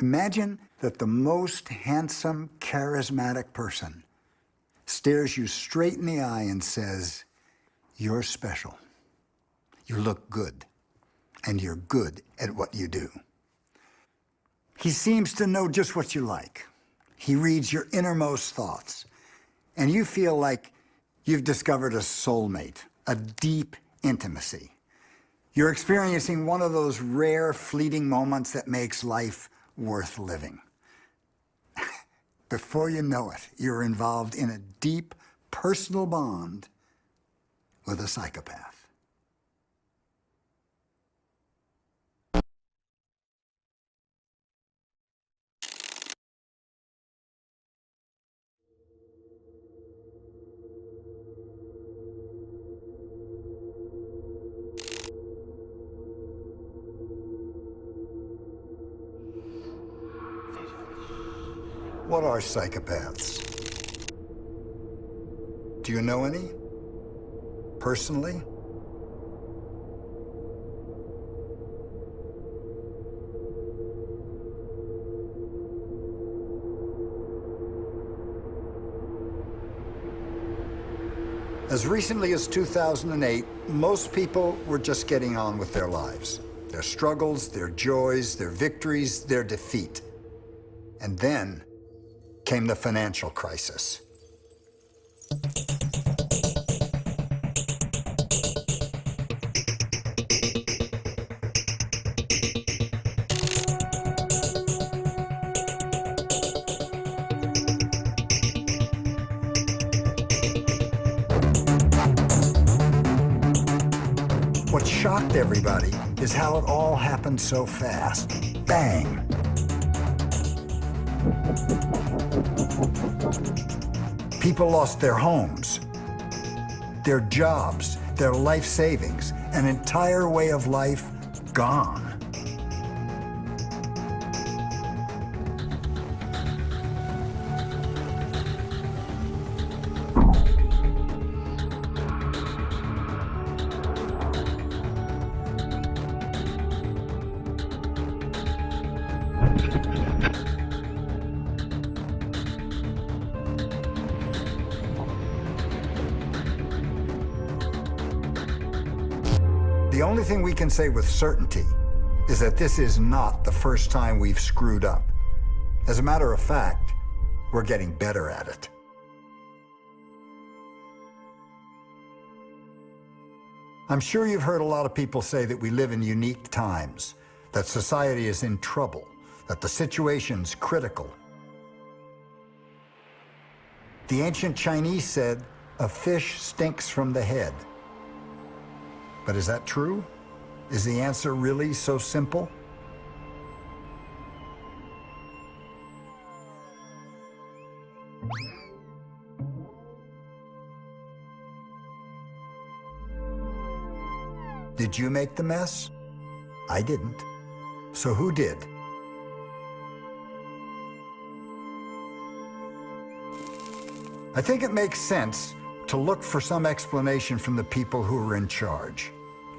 Imagine that the most handsome, charismatic person stares you straight in the eye and says, "You're special. You look good, and you're good at what you do." He seems to know just what you like. He reads your innermost thoughts, and you feel like you've discovered a soulmate, a deep intimacy. You're experiencing one of those rare, fleeting moments that makes life worth living. Before you know it, you're involved in a deep, personal bond with a psychopath. What are psychopaths? Do you know any? Personally? As recently as 2008, most people were just getting on with their lives. Their struggles, their joys, their victories, their defeat. And then came the financial crisis. What shocked everybody is how it all happened so fast. Bang! People lost their homes, their jobs, their life savings, an entire way of life gone. The only thing we can say with certainty is that this is not the first time we've screwed up. As a matter of fact, we're getting better at it. I'm sure you've heard a lot of people say that we live in unique times, that society is in trouble, that the situation's critical. The ancient Chinese said, "A fish stinks from the head." But is that true? Is the answer really so simple? Did you make the mess? I didn't. So who did? I think it makes sense to look for some explanation from the people who are in charge,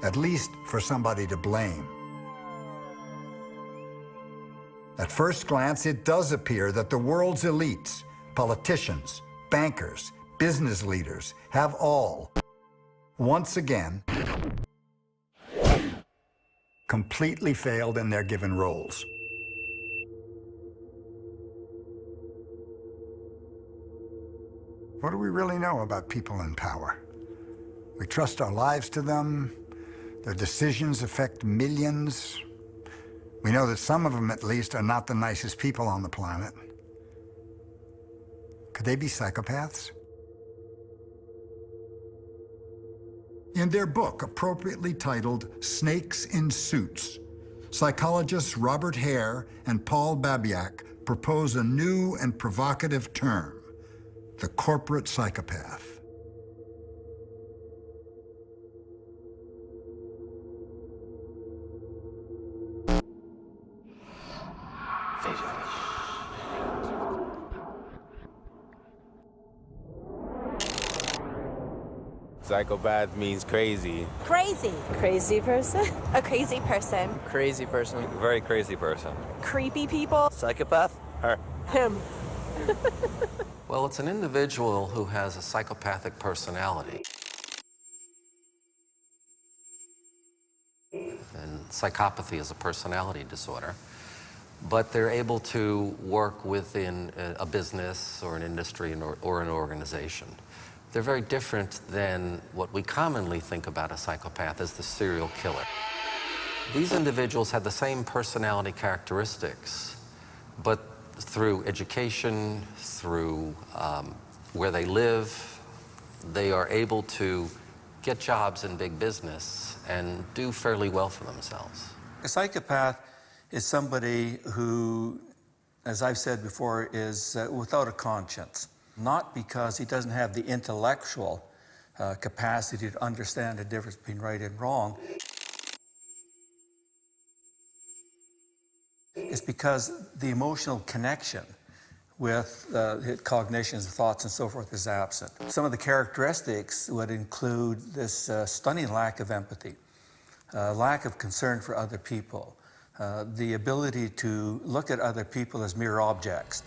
at least for somebody to blame. At first glance, it does appear that the world's elites, politicians, bankers, business leaders, have all, once again, completely failed in their given roles. What do we really know about people in power? We trust our lives to them. Their decisions affect millions. We know that some of them, at least, are not the nicest people on the planet. Could they be psychopaths? In their book, appropriately titled Snakes in Suits, psychologists Robert Hare and Paul Babiak propose a new and provocative term: the corporate psychopath. Psychopath means crazy. Crazy. Crazy person? A crazy person. Crazy person. Very crazy person. Creepy people. Psychopath? Her. Him. Well, it's an individual who has a psychopathic personality. And psychopathy is a personality disorder. But they're able to work within a business or an industry or an organization. They're very different than what we commonly think about a psychopath as the serial killer. These individuals have the same personality characteristics, but through education, through where they live, they are able to get jobs in big business and do fairly well for themselves. A psychopath is somebody who, as I've said before, is without a conscience. Not because he doesn't have the intellectual capacity to understand the difference between right and wrong. It's because the emotional connection with his cognitions, thoughts, and so forth is absent. Some of the characteristics would include this stunning lack of empathy, lack of concern for other people, the ability to look at other people as mere objects.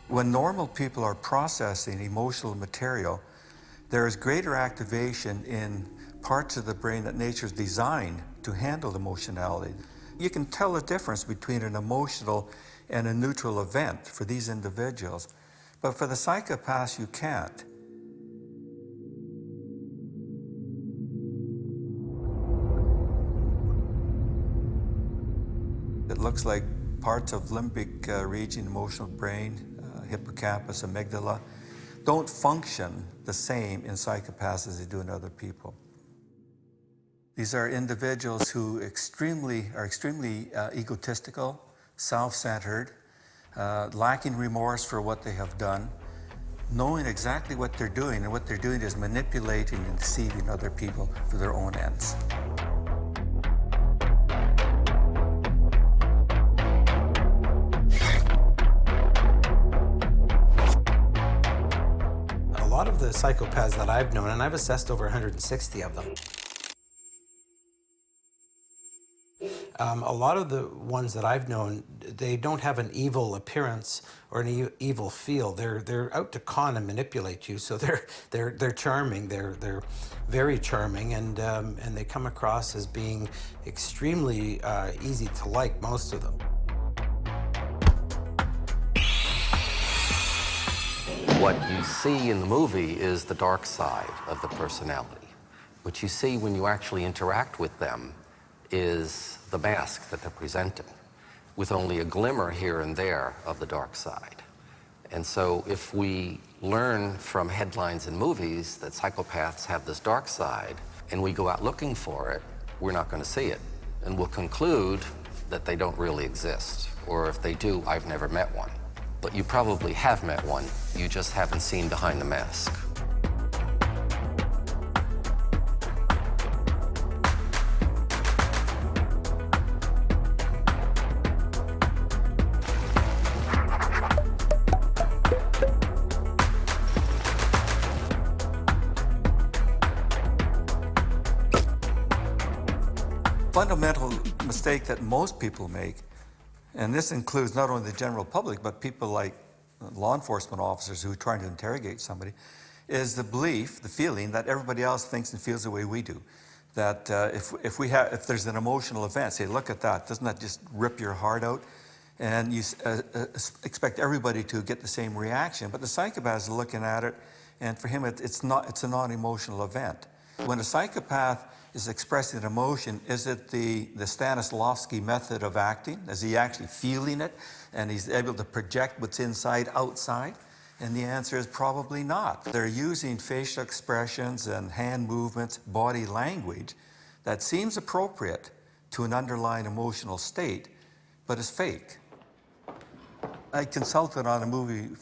When normal people are processing emotional material, there is greater activation in parts of the brain that nature's designed to handle emotionality. You can tell the difference between an emotional and a neutral event for these individuals, but for the psychopaths, you can't. It looks like parts of limbic region, emotional brain, hippocampus, amygdala, don't function the same in psychopaths as they do in other people. These are individuals who are extremely egotistical, self-centered, lacking remorse for what they have done, knowing exactly what they're doing, and what they're doing is manipulating and deceiving other people for their own ends. A lot of the psychopaths that I've known, and I've assessed over 160 of them, a lot of the ones that I've known, they don't have an evil appearance or an evil feel. They're out to con and manipulate you. So they're charming. They're very charming, and they come across as being extremely easy to like, most of them. What you see in the movie is the dark side of the personality. What you see when you actually interact with them is the mask that they're presenting, with only a glimmer here and there of the dark side. And so if we learn from headlines in movies that psychopaths have this dark side, and we go out looking for it, we're not going to see it. And we'll conclude that they don't really exist. Or if they do, I've never met one. But you probably have met one, you just haven't seen behind the mask. Fundamental mistake that most people make, and this includes not only the general public, but people like law enforcement officers who are trying to interrogate somebody, is the belief, the feeling that everybody else thinks and feels the way we do. That if there's an emotional event, say, look at that, doesn't that just rip your heart out? And you expect everybody to get the same reaction, but the psychopath is looking at it, and for him it's a non-emotional event. When a psychopath is expressing an emotion, is it the Stanislavski method of acting? Is he actually feeling it, and he's able to project what's inside outside? And the answer is probably not. They're using facial expressions and hand movements, body language that seems appropriate to an underlying emotional state, but is fake. I consulted on a movie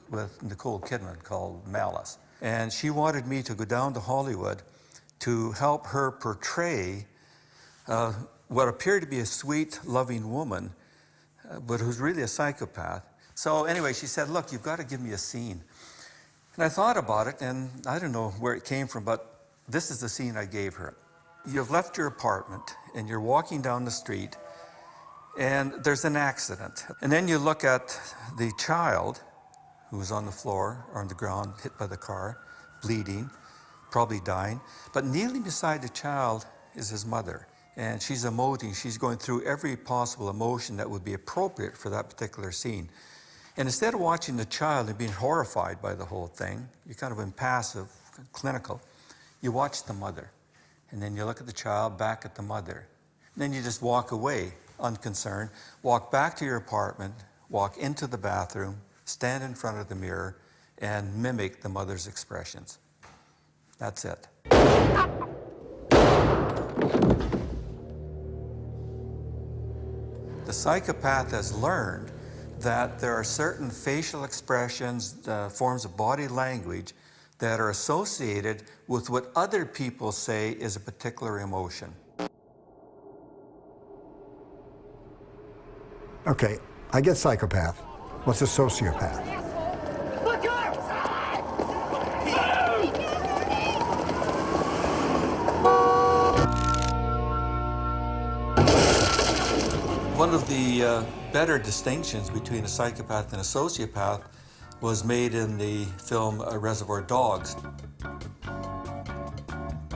with Nicole Kidman called Malice, and she wanted me to go down to Hollywood to help her portray what appeared to be a sweet, loving woman, but who's really a psychopath. So anyway, she said, look, you've got to give me a scene. And I thought about it, and I don't know where it came from, but this is the scene I gave her. You've left your apartment, and you're walking down the street, and there's an accident. And then you look at the child who's on the floor or on the ground, hit by the car, bleeding, probably dying. But kneeling beside the child is his mother. And she's emoting, she's going through every possible emotion that would be appropriate for that particular scene. And instead of watching the child and being horrified by the whole thing, you're kind of impassive, clinical, you watch the mother. And then you look at the child, back at the mother. And then you just walk away, unconcerned, walk back to your apartment, walk into the bathroom, stand in front of the mirror, and mimic the mother's expressions. That's it. The psychopath has learned that there are certain facial expressions, forms of body language that are associated with what other people say is a particular emotion. Okay, I get psychopath. What's a sociopath? One of the better distinctions between a psychopath and a sociopath was made in the film Reservoir Dogs.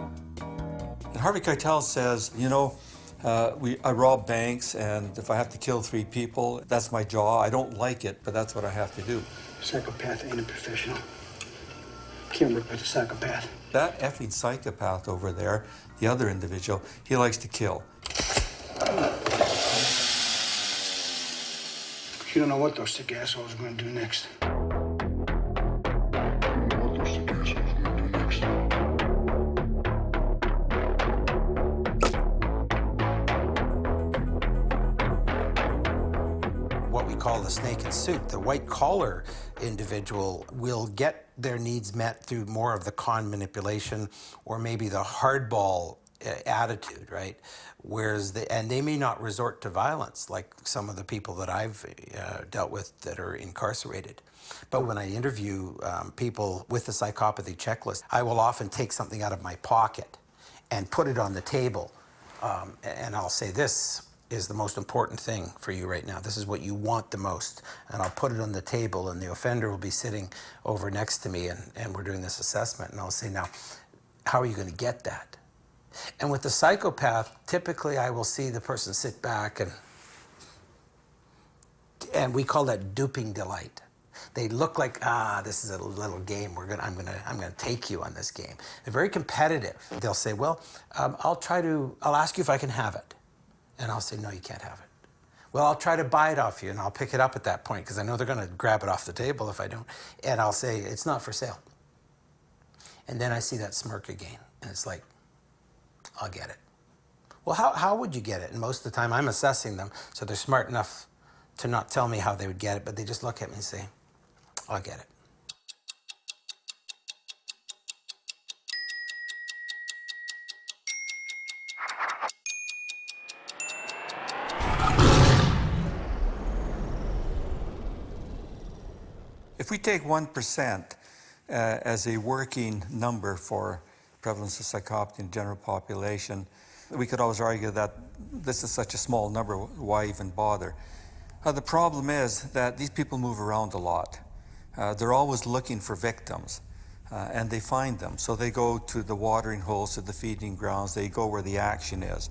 And Harvey Keitel says, you know, I rob banks, and if I have to kill 3 people, that's my job. I don't like it, but that's what I have to do. Psychopath ain't a professional. Can't work with a psychopath. That effing psychopath over there, the other individual, he likes to kill. You don't know what those sick assholes are going to do next. What we call the snake in suit, the white collar individual will get their needs met through more of the con manipulation or maybe the hardball attitude, right? Whereas they may not resort to violence like some of the people that I've dealt with that are incarcerated. But when I interview people with the psychopathy checklist, I will often take something out of my pocket and put it on the table, and I'll say, this is the most important thing for you right now. This is what you want the most. And I'll put it on the table, and the offender will be sitting over next to me, and we're doing this assessment, and I'll say, now, how are you going to get that? And with the psychopath, typically I will see the person sit back, and we call that duping delight. They look like, this is a little game. I'm gonna take you on this game. They're very competitive. They'll say, well, I'll ask you if I can have it. And I'll say, no, you can't have it. Well, I'll try to buy it off you, and I'll pick it up at that point, because I know they're gonna grab it off the table if I don't. And I'll say, it's not for sale. And then I see that smirk again, and it's like, I'll get it. Well, how would you get it? And most of the time I'm assessing them, so they're smart enough to not tell me how they would get it, but they just look at me and say, I'll get it. If we take 1% as a working number for prevalence of psychopathy in the general population, we could always argue that this is such a small number, why even bother? The problem is that these people move around a lot. They're always looking for victims, and they find them. So they go to the watering holes, to the feeding grounds, they go where the action is.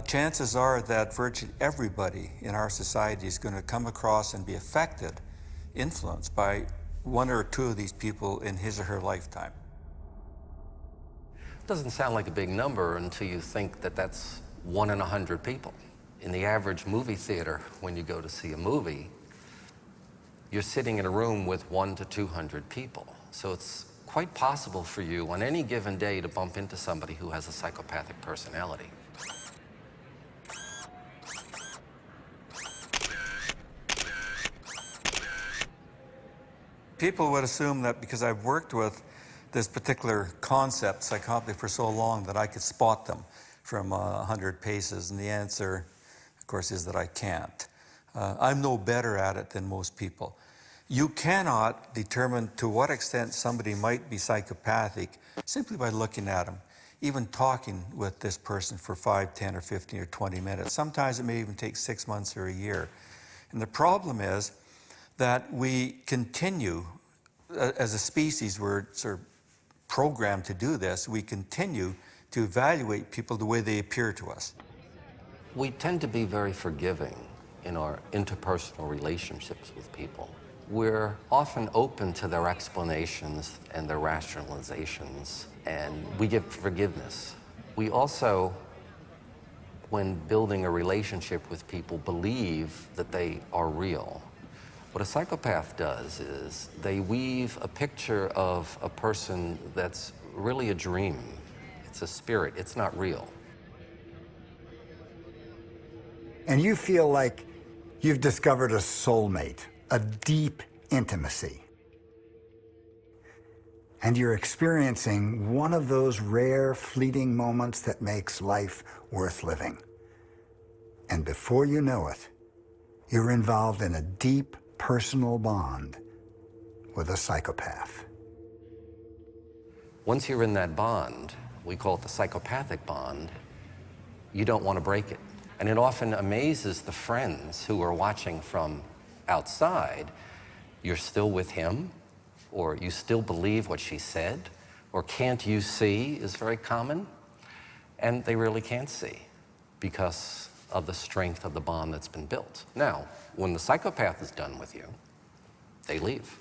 Chances are that virtually everybody in our society is going to come across and be affected, influenced by 1 or 2 of these people in his or her lifetime. Doesn't sound like a big number until you think that that's 1 in 100 people. In the average movie theater, when you go to see a movie, you're sitting in a room with 100 to 200 people. So it's quite possible for you on any given day to bump into somebody who has a psychopathic personality. People would assume that because I've worked with this particular concept, psychopathy, for so long that I could spot them from 100 paces, and the answer, of course, is that I can't. I'm no better at it than most people. You cannot determine to what extent somebody might be psychopathic simply by looking at them, even talking with this person for 5, 10, or 15, or 20 minutes. Sometimes it may even take 6 months or a year. And the problem is that we continue, as a species, we're sort of programmed to do this, we continue to evaluate people the way they appear to us. We tend to be very forgiving in our interpersonal relationships with people. We're often open to their explanations and their rationalizations, and we give forgiveness. We also, when building a relationship with people, believe that they are real. What a psychopath does is they weave a picture of a person that's really a dream. It's a spirit, it's not real. And you feel like you've discovered a soulmate, a deep intimacy. And you're experiencing one of those rare, fleeting moments that makes life worth living. And before you know it, you're involved in a deep personal bond with a psychopath. Once you're in that bond, we call it the psychopathic bond, you don't want to break it. And it often amazes the friends who are watching from outside. You're still with him, or you still believe what she said, or can't you see is very common. And they really can't see because of the strength of the bond that's been built. Now, when the psychopath is done with you, they leave.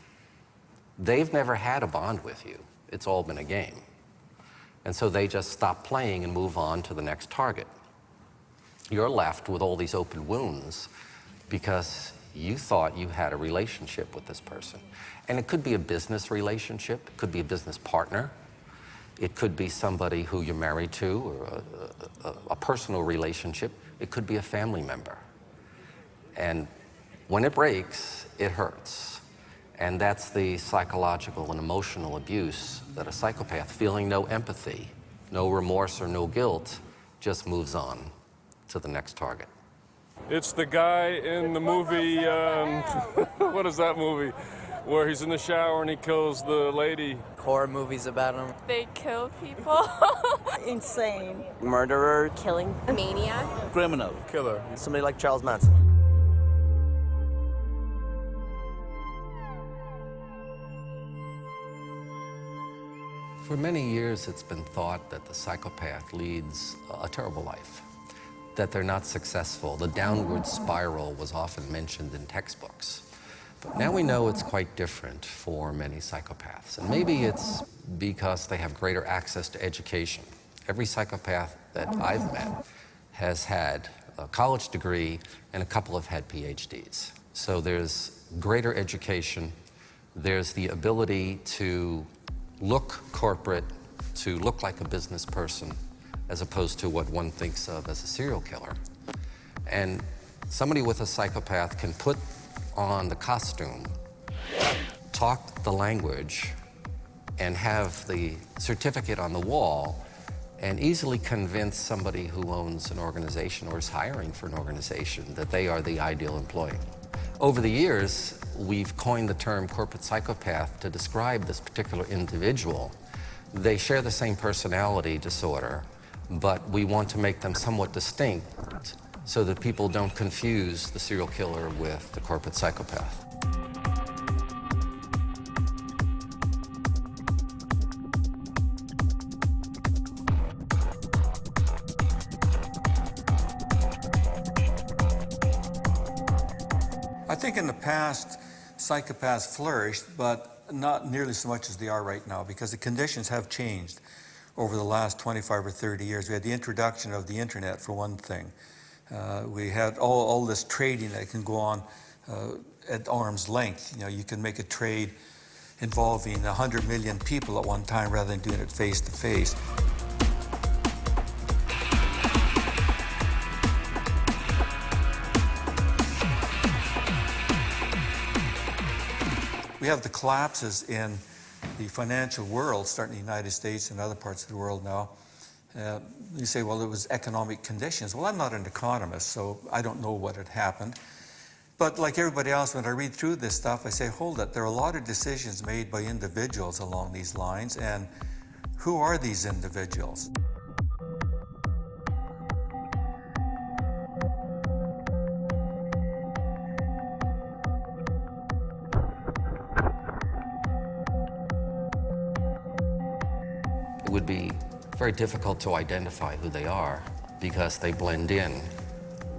They've never had a bond with you. It's all been a game. And so they just stop playing and move on to the next target. You're left with all these open wounds because you thought you had a relationship with this person. And it could be a business relationship, it could be a business partner, it could be somebody who you're married to, or a personal relationship, it could be a family member. And when it breaks, it hurts. And that's the psychological and emotional abuse that a psychopath, feeling no empathy, no remorse or no guilt, just moves on to the next target. It's the guy in the movie, what is that movie? Where he's in the shower and he kills the lady. Horror movies about him. They kill people. Insane. Murderer. Killing. Maniac. Criminal. Killer. Somebody like Charles Manson. For many years, it's been thought that the psychopath leads a terrible life, that they're not successful. The downward spiral was often mentioned in textbooks. But now we know it's quite different for many psychopaths. And maybe it's because they have greater access to education. Every psychopath that I've met has had a college degree and a couple have had PhDs. So there's greater education. There's the ability to look corporate, to look like a business person, as opposed to what one thinks of as a serial killer. And somebody with a psychopath can put on the costume, talk the language, and have the certificate on the wall, and easily convince somebody who owns an organization or is hiring for an organization that they are the ideal employee. Over the years, we've coined the term corporate psychopath to describe this particular individual. They share the same personality disorder, but we want to make them somewhat distinct so that people don't confuse the serial killer with the corporate psychopath. I think in the past, psychopaths flourished, but not nearly so much as they are right now, because the conditions have changed over the last 25 or 30 years. We had the introduction of the internet, for one thing. We had all this trading that can go on at arm's length. You know, you can make a trade involving 100 million people at one time rather than doing it face to face. We have the collapses in the financial world, starting in the United States and other parts of the world now. You say, well, it was economic conditions. Well, I'm not an economist, so I don't know what had happened. But like everybody else, when I read through this stuff, I say, hold it, there are a lot of decisions made by individuals along these lines, and who are these individuals? It would be very difficult to identify who they are because they blend in.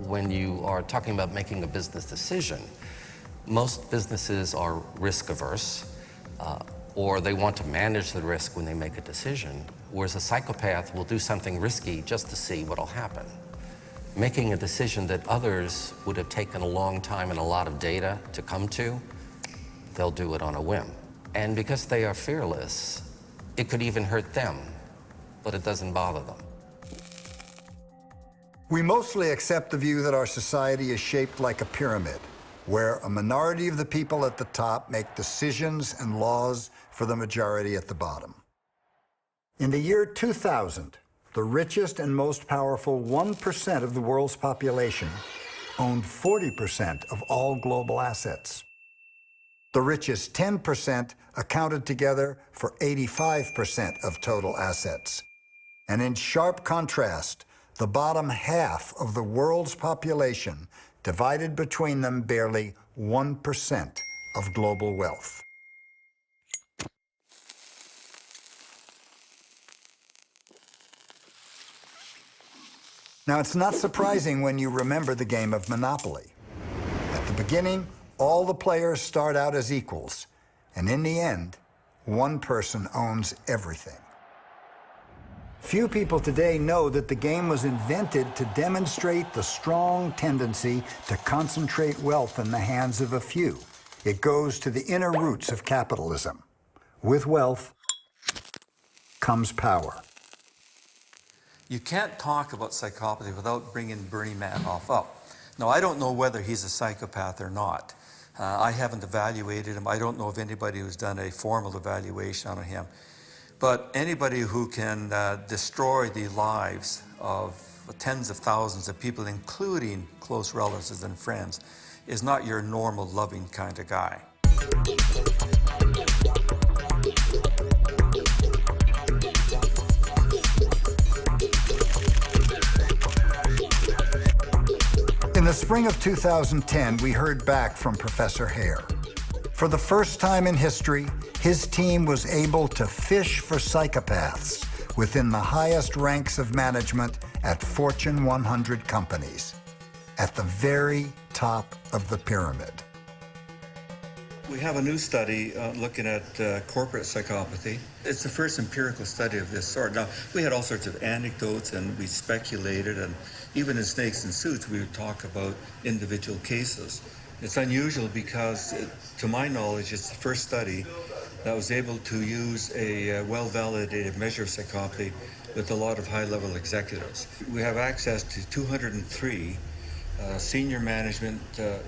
When you are talking about making a business decision, most businesses are risk averse, or they want to manage the risk when they make a decision, whereas a psychopath will do something risky just to see what'll happen. Making a decision that others would have taken a long time and a lot of data to come to, they'll do it on a whim. And because they are fearless, it could even hurt them, but it doesn't bother them. We mostly accept the view that our society is shaped like a pyramid, where a minority of the people at the top make decisions and laws for the majority at the bottom. In the year 2000, the richest and most powerful 1% of the world's population owned 40% of all global assets. The richest 10% accounted together for 85% of total assets. And in sharp contrast, the bottom half of the world's population divided between them barely 1% of global wealth. Now, it's not surprising when you remember the game of Monopoly. At the beginning, all the players start out as equals, and in the end, one person owns everything. Few people today know that the game was invented to demonstrate the strong tendency to concentrate wealth in the hands of a few. It goes to the inner roots of capitalism. With wealth comes power. You can't talk about psychopathy without bringing Bernie Madoff up. Now, I don't know whether he's a psychopath or not. I haven't evaluated him. I don't know of anybody who's done a formal evaluation on him. But anybody who can destroy the lives of tens of thousands of people, including close relatives and friends, is not your normal, loving kind of guy. In the spring of 2010, we heard back from Professor Hare. For the first time in history, his team was able to fish for psychopaths within the highest ranks of management at Fortune 100 companies, at the very top of the pyramid. We have a new study looking at corporate psychopathy. It's the first empirical study of this sort. Now, we had all sorts of anecdotes and we speculated, and even in Snakes and Suits, we would talk about individual cases. It's unusual because, to my knowledge, it's the first study that was able to use a well-validated measure of psychopathy with a lot of high-level executives. We have access to 203 senior management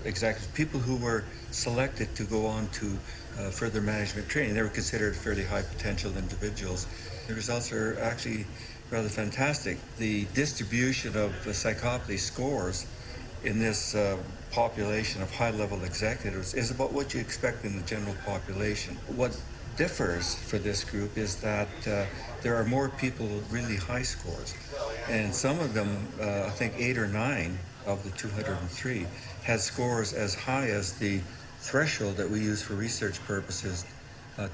executives, people who were selected to go on to further management training. They were considered fairly high potential individuals. The results are actually rather fantastic. The distribution of psychopathy scores in this population of high-level executives is about what you expect in the general population. What differs for this group is that there are more people with really high scores. And some of them, I think 8 or 9 of the 203, had scores as high as the threshold that we use for research purposes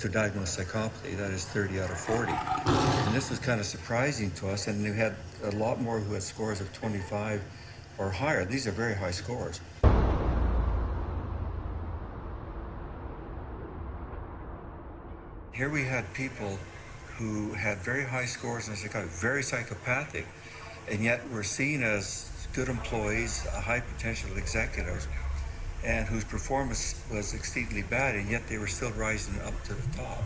to diagnose psychopathy, that is 30 out of 40. And this was kind of surprising to us, and we had a lot more who had scores of 25 or higher. These are very high scores. Here we had people who had very high scores in psychopathy, very psychopathic, and yet were seen as good employees, high potential executives, and whose performance was exceedingly bad, and yet they were still rising up to the top.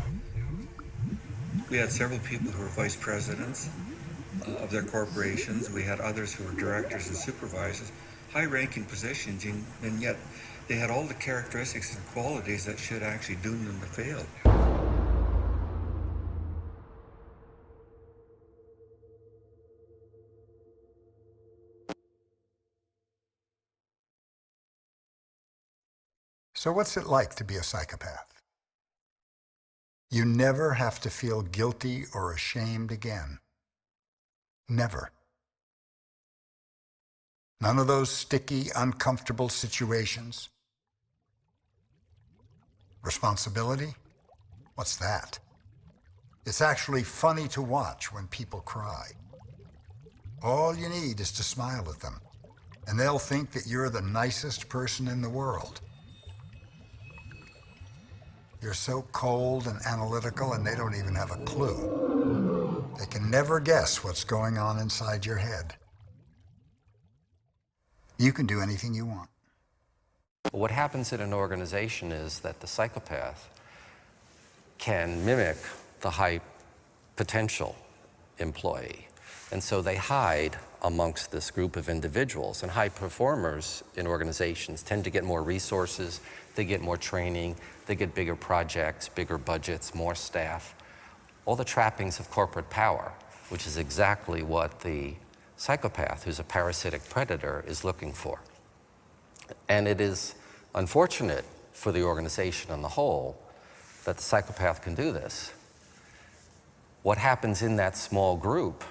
We had several people who were vice presidents of their corporations. We had others who were directors and supervisors, high-ranking positions, and yet they had all the characteristics and qualities that should actually doom them to fail. So what's it like to be a psychopath? You never have to feel guilty or ashamed again. Never. None of those sticky, uncomfortable situations. Responsibility? What's that? It's actually funny to watch when people cry. All you need is to smile at them, and they'll think that you're the nicest person in the world. You're so cold and analytical, and they don't even have a clue. They can never guess what's going on inside your head. You can do anything you want. What happens in an organization is that the psychopath can mimic the high potential employee. And so they hide amongst this group of individuals. And high performers in organizations tend to get more resources, they get more training, they get bigger projects, bigger budgets, more staff. All the trappings of corporate power, which is exactly what the psychopath, who's a parasitic predator, is looking for. And it is unfortunate for the organization on the whole that the psychopath can do this. What happens in that small group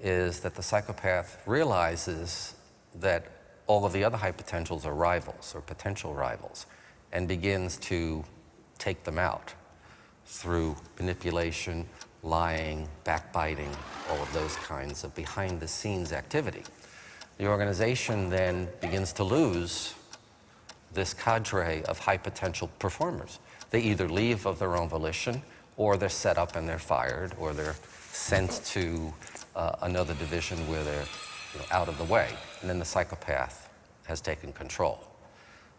is that the psychopath realizes that all of the other high potentials are rivals or potential rivals and begins to take them out through manipulation, lying, backbiting, all of those kinds of behind-the-scenes activity. The organization then begins to lose this cadre of high-potential performers. They either leave of their own volition, or they're set up and they're fired, or they're sent to another division where they're out of the way. And then the psychopath has taken control.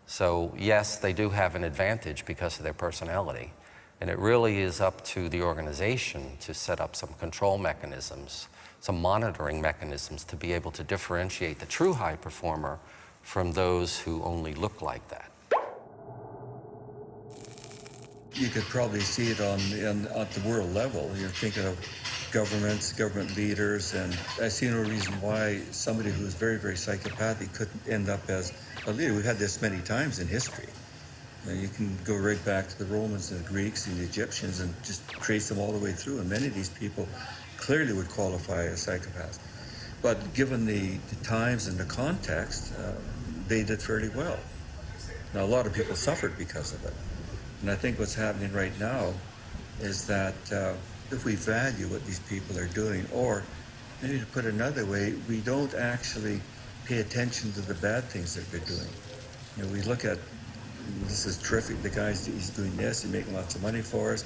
So yes, they do have an advantage because of their personality. And it really is up to the organization to set up some control mechanisms, some monitoring mechanisms to be able to differentiate the true high performer from those who only look like that. You could probably see it at the world level. You're thinking of governments, government leaders, and I see no reason why somebody who's very, very psychopathic couldn't end up as a leader. We've had this many times in history. You can go right back to the Romans and the Greeks and the Egyptians and just trace them all the way through, and many of these people clearly would qualify as psychopaths. But given the times and the context, they did fairly well. Now, a lot of people suffered because of it. And I think what's happening right now is that if we value what these people are doing, or maybe to put it another way, we don't actually pay attention to the bad things that they're doing. You know, we look at, this is terrific, the guy's he's doing this, he's making lots of money for us,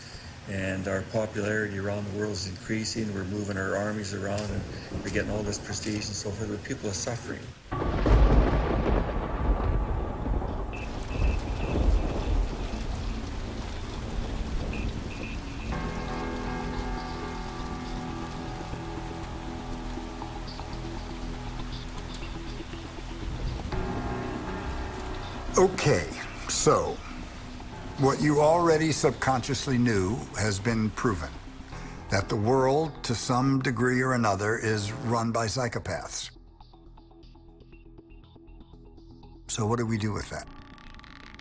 and our popularity around the world is increasing, we're moving our armies around, and we're getting all this prestige and so forth, but people are suffering. Okay, so what you already subconsciously knew has been proven, that the world, to some degree or another, is run by psychopaths. So what do we do with that?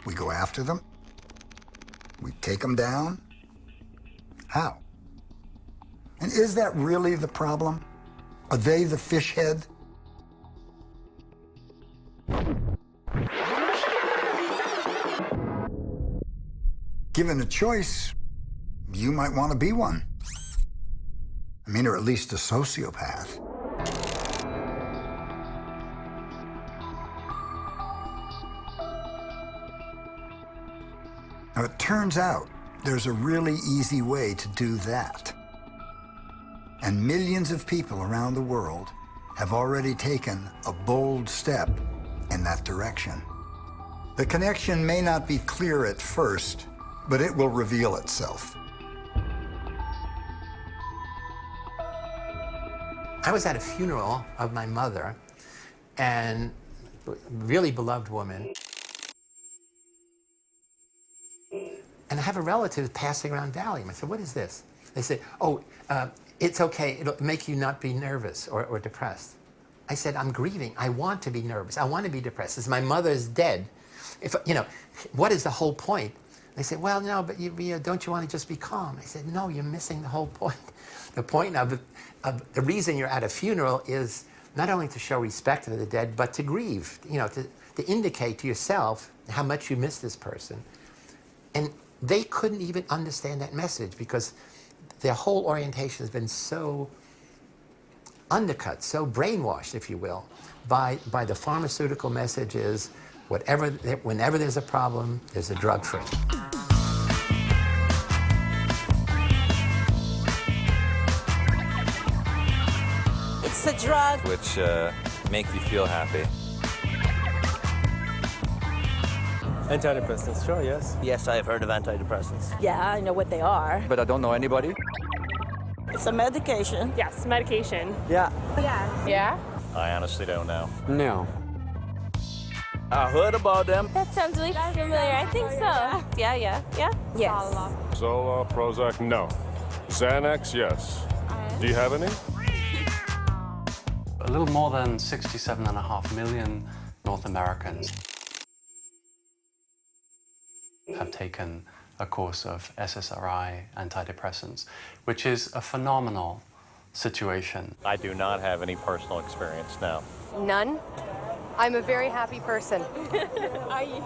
We go after them? We take them down? How? And is that really the problem? Are they the fishhead? Given a choice, you might want to be one. I mean, or at least a sociopath. Now, it turns out there's a really easy way to do that. And millions of people around the world have already taken a bold step in that direction. The connection may not be clear at first, but it will reveal itself. I was at a funeral of my mother, and really beloved woman. And I have a relative passing around Valium. I said, what is this? They said, oh, it's okay, it'll make you not be nervous or depressed. I said, I'm grieving, I want to be nervous, I want to be depressed. As my mother's dead, if what is the whole point? They say, well, no, but don't you want to just be calm? I said, no, you're missing the whole point. The point of the reason you're at a funeral is not only to show respect to the dead, but to grieve, to indicate to yourself how much you miss this person. And they couldn't even understand that message because their whole orientation has been so undercut, so brainwashed, if you will, by the pharmaceutical messages, whenever there's a problem, there's a drug for it. It's a drug. Which make you feel happy. Antidepressants, sure, yes. Yes, I've heard of antidepressants. Yeah, I know what they are. But I don't know anybody. It's a medication. Yes, medication. Yeah. Yeah. Yeah? I honestly don't know. No. I heard about them. That sounds really familiar. I think so. Yeah. Yes. Zoloft, Prozac, no. Xanax, yes. Do you have any? A little more than 67.5 million North Americans have taken a course of SSRI antidepressants, which is a phenomenal situation. I do not have any personal experience, no. None. I'm a very happy person. Are you?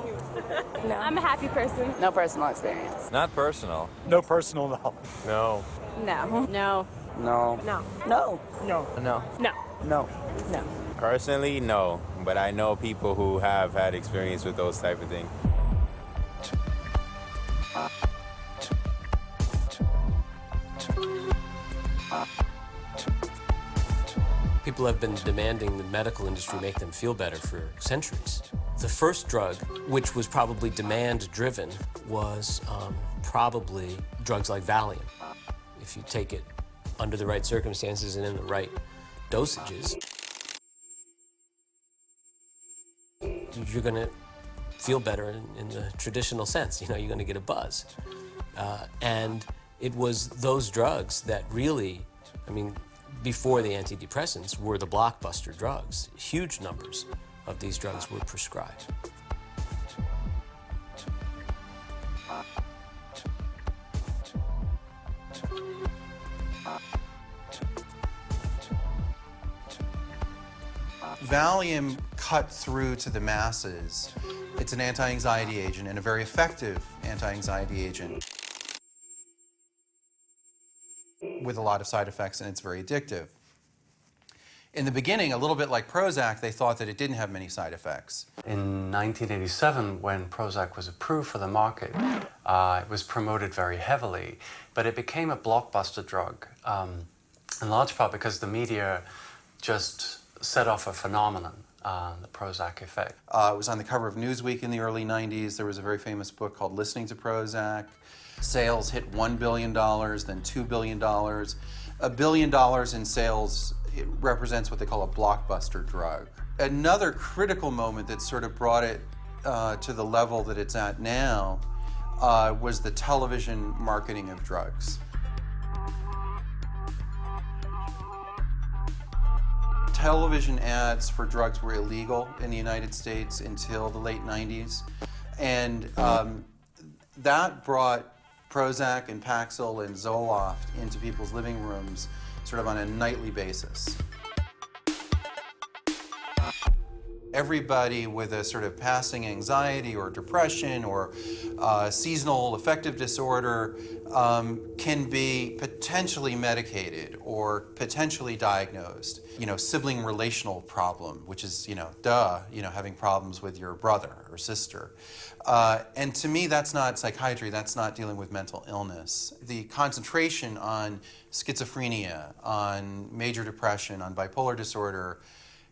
No. I'm a happy person. No personal experience. Not personal. No personal knowledge. No. No. No. No. No. No. No. No. No. No. Personally, no. But I know people who have had experience with those type of things. People have been demanding the medical industry make them feel better for centuries. The first drug, which was probably demand-driven, was probably drugs like Valium. If you take it under the right circumstances and in the right dosages, you're going to feel better in the traditional sense. You're going to get a buzz. And it was those drugs that really, before the antidepressants, were the blockbuster drugs. Huge numbers of these drugs were prescribed. Valium cut through to the masses. It's an anti-anxiety agent and a very effective anti-anxiety agent with a lot of side effects, and it's very addictive. In the beginning, a little bit like Prozac, they thought that it didn't have many side effects. In 1987, when Prozac was approved for the market, it was promoted very heavily, but it became a blockbuster drug, in large part because the media just set off a phenomenon, the Prozac effect. It was on the cover of Newsweek in the early 90s. There was a very famous book called Listening to Prozac. Sales hit $1 billion, then $2 billion. $1 billion in sales, it represents what they call a blockbuster drug. Another critical moment that sort of brought it to the level that it's at now was the television marketing of drugs. Television ads for drugs were illegal in the United States until the late 90s. And that brought Prozac and Paxil and Zoloft into people's living rooms sort of on a nightly basis. Everybody with a sort of passing anxiety or depression or seasonal affective disorder can be potentially medicated or potentially diagnosed. Sibling relational problem, which is, having problems with your brother or sister. And to me, that's not psychiatry, that's not dealing with mental illness. The concentration on schizophrenia, on major depression, on bipolar disorder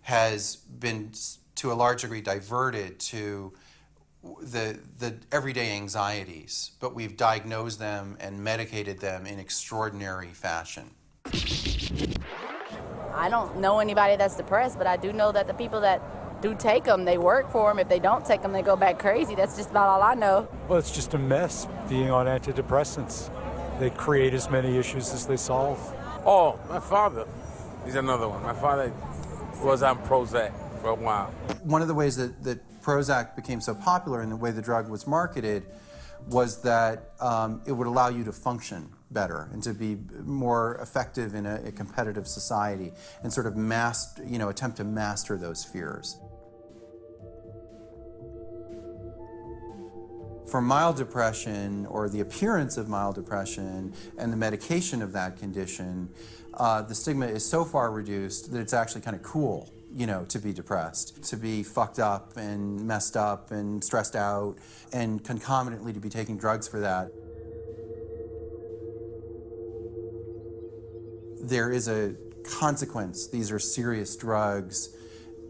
has been, to a large degree, diverted to the everyday anxieties, but we've diagnosed them and medicated them in extraordinary fashion. I don't know anybody that's depressed, but I do know that the people that do take them, they work for them. If they don't take them, they go back crazy. That's just about all I know. Well, it's just a mess being on antidepressants. They create as many issues as they solve. Oh, my father. He's another one. My father was on Prozac for a while. One of the ways that Prozac became so popular and the way the drug was marketed was that it would allow you to function better and to be more effective in a competitive society and sort of attempt to master those fears. For mild depression, or the appearance of mild depression, and the medication of that condition, the stigma is so far reduced that it's actually kind of cool, to be depressed, to be fucked up and messed up and stressed out, and concomitantly to be taking drugs for that. There is a consequence. These are serious drugs.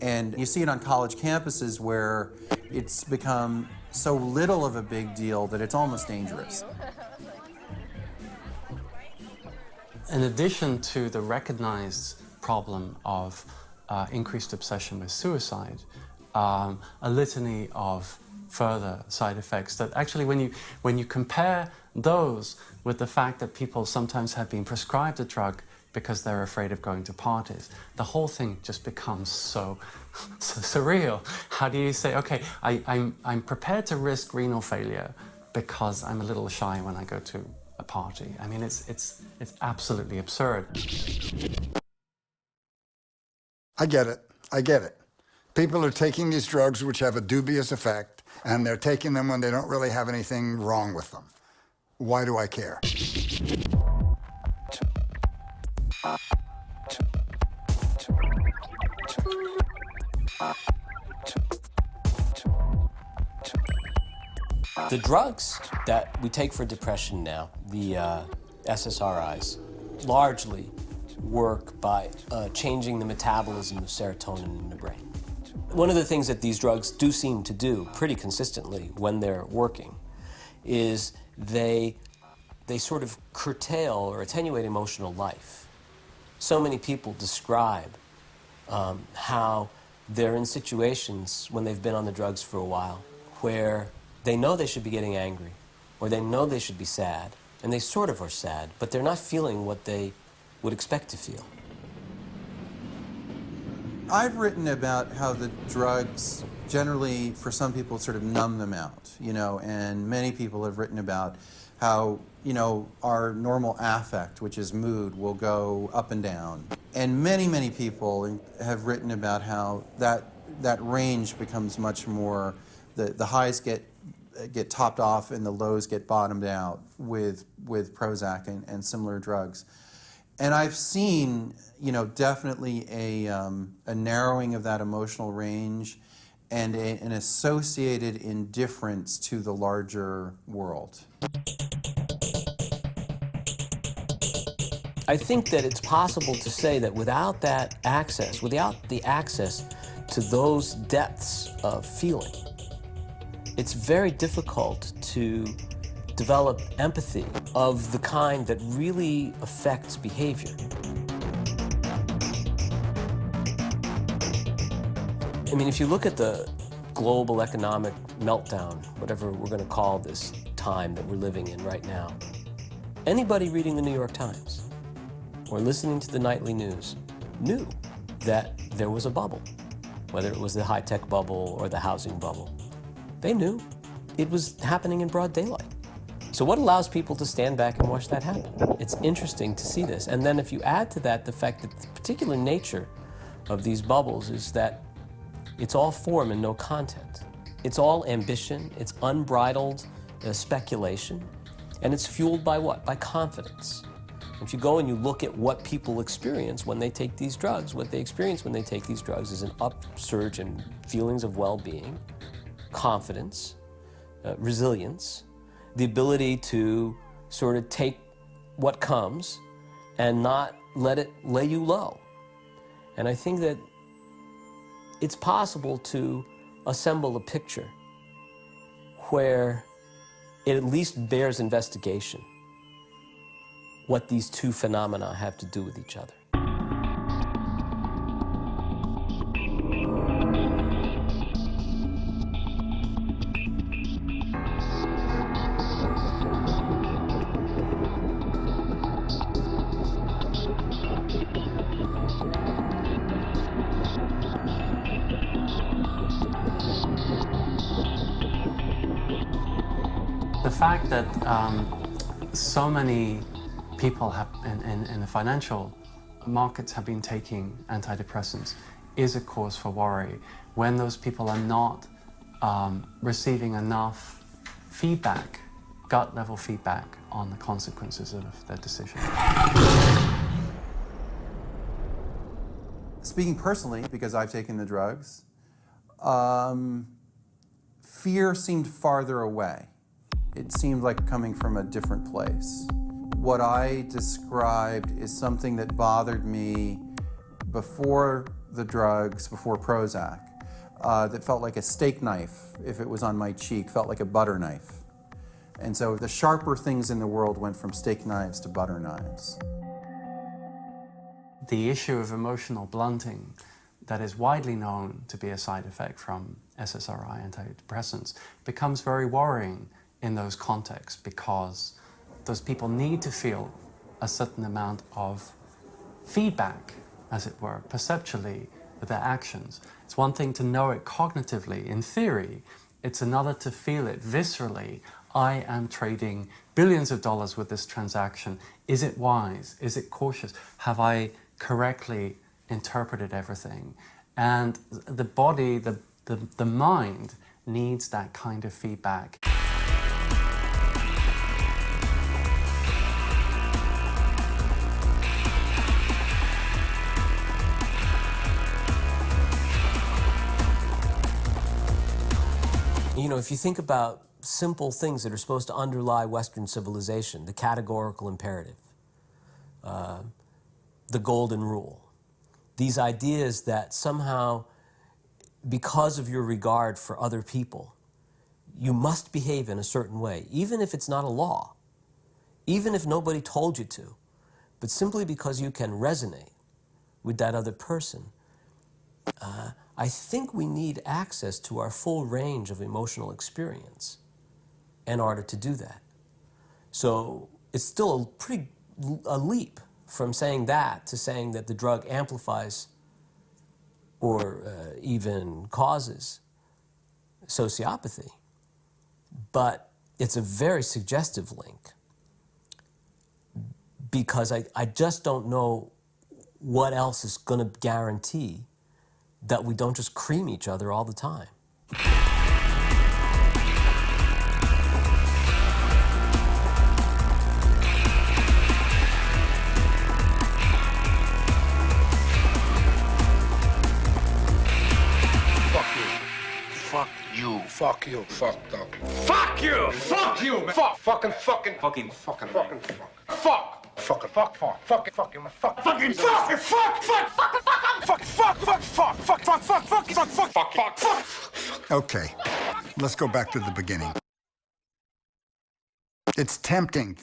And you see it on college campuses where it's become so little of a big deal that it's almost dangerous. In addition to the recognized problem of increased obsession with suicide, a litany of further side effects that actually when you compare those with the fact that people sometimes have been prescribed a drug because they're afraid of going to parties, the whole thing just becomes so surreal. How do you say, okay, I'm prepared to risk renal failure because I'm a little shy when I go to a party? I mean, it's absolutely absurd. I get it. People are taking these drugs which have a dubious effect, and they're taking them when they don't really have anything wrong with them. Why do I care? The drugs that we take for depression now, the SSRIs, largely work by changing the metabolism of serotonin in the brain. One of the things that these drugs do seem to do pretty consistently when they're working is they sort of curtail or attenuate emotional life. So many people describe how they're in situations when they've been on the drugs for a while where they know they should be getting angry or they know they should be sad, and they sort of are sad, but they're not feeling what they would expect to feel. I've written about how the drugs generally, for some people, sort of numb them out, and many people have written about how, our normal affect, which is mood, will go up and down. And many, many people have written about how that range becomes much more, the highs get topped off and the lows get bottomed out with Prozac and similar drugs. And I've seen, definitely a narrowing of that emotional range and an associated indifference to the larger world. I think that it's possible to say that without that access, without the access to those depths of feeling, it's very difficult to develop empathy of the kind that really affects behavior. I mean, if you look at the global economic meltdown, whatever we're going to call this time that we're living in right now, anybody reading the New York Times or listening to the nightly news knew that there was a bubble, whether it was the high-tech bubble or the housing bubble. They knew it was happening in broad daylight. So what allows people to stand back and watch that happen? It's interesting to see this. And then if you add to that the fact that the particular nature of these bubbles is that it's all form and no content. It's all ambition, it's unbridled speculation, and it's fueled by what? By confidence. If you go and you look at what people experience when they take these drugs, what they experience when they take these drugs is an upsurge in feelings of well-being, confidence, resilience, the ability to sort of take what comes and not let it lay you low. And I think that it's possible to assemble a picture where it at least bears investigation what these two phenomena have to do with each other. The fact that so many people have, in the financial markets have been taking antidepressants is a cause for worry when those people are not receiving enough feedback, gut level feedback on the consequences of their decision. Speaking personally, because I've taken the drugs, fear seemed farther away. It seemed like coming from a different place. What I described is something that bothered me before the drugs, before Prozac, that felt like a steak knife if it was on my cheek, felt like a butter knife. And so the sharper things in the world went from steak knives to butter knives. The issue of emotional blunting that is widely known to be a side effect from SSRI antidepressants becomes very worrying in those contexts because those people need to feel a certain amount of feedback, as it were, perceptually with their actions. It's one thing to know it cognitively, in theory. It's another to feel it viscerally. I am trading billions of dollars with this transaction. Is it wise? Is it cautious? Have I correctly interpreted everything? And the body, the mind needs that kind of feedback. You know, if you think about simple things that are supposed to underlie Western civilization, the categorical imperative, the golden rule, these ideas that somehow, because of your regard for other people, you must behave in a certain way, even if it's not a law, even if nobody told you to, but simply because you can resonate with that other person. I think we need access to our full range of emotional experience in order to do that. So it's still a leap from saying that to saying that the drug amplifies or even causes sociopathy. But it's a very suggestive link because I just don't know what else is going to guarantee that we don't just cream each other all the time. Fuck you, fuck you, fuck dog. Fuck you, fuck you, man. Fuck, fucking, fuck, fuck, fucking, fuck, fucking, fuck, fuck, fuck, fuck, fucking, fuck, fucking, fuck, fuck, fuck, fuck, fuck. Okay, let's go back to the beginning. It's tempting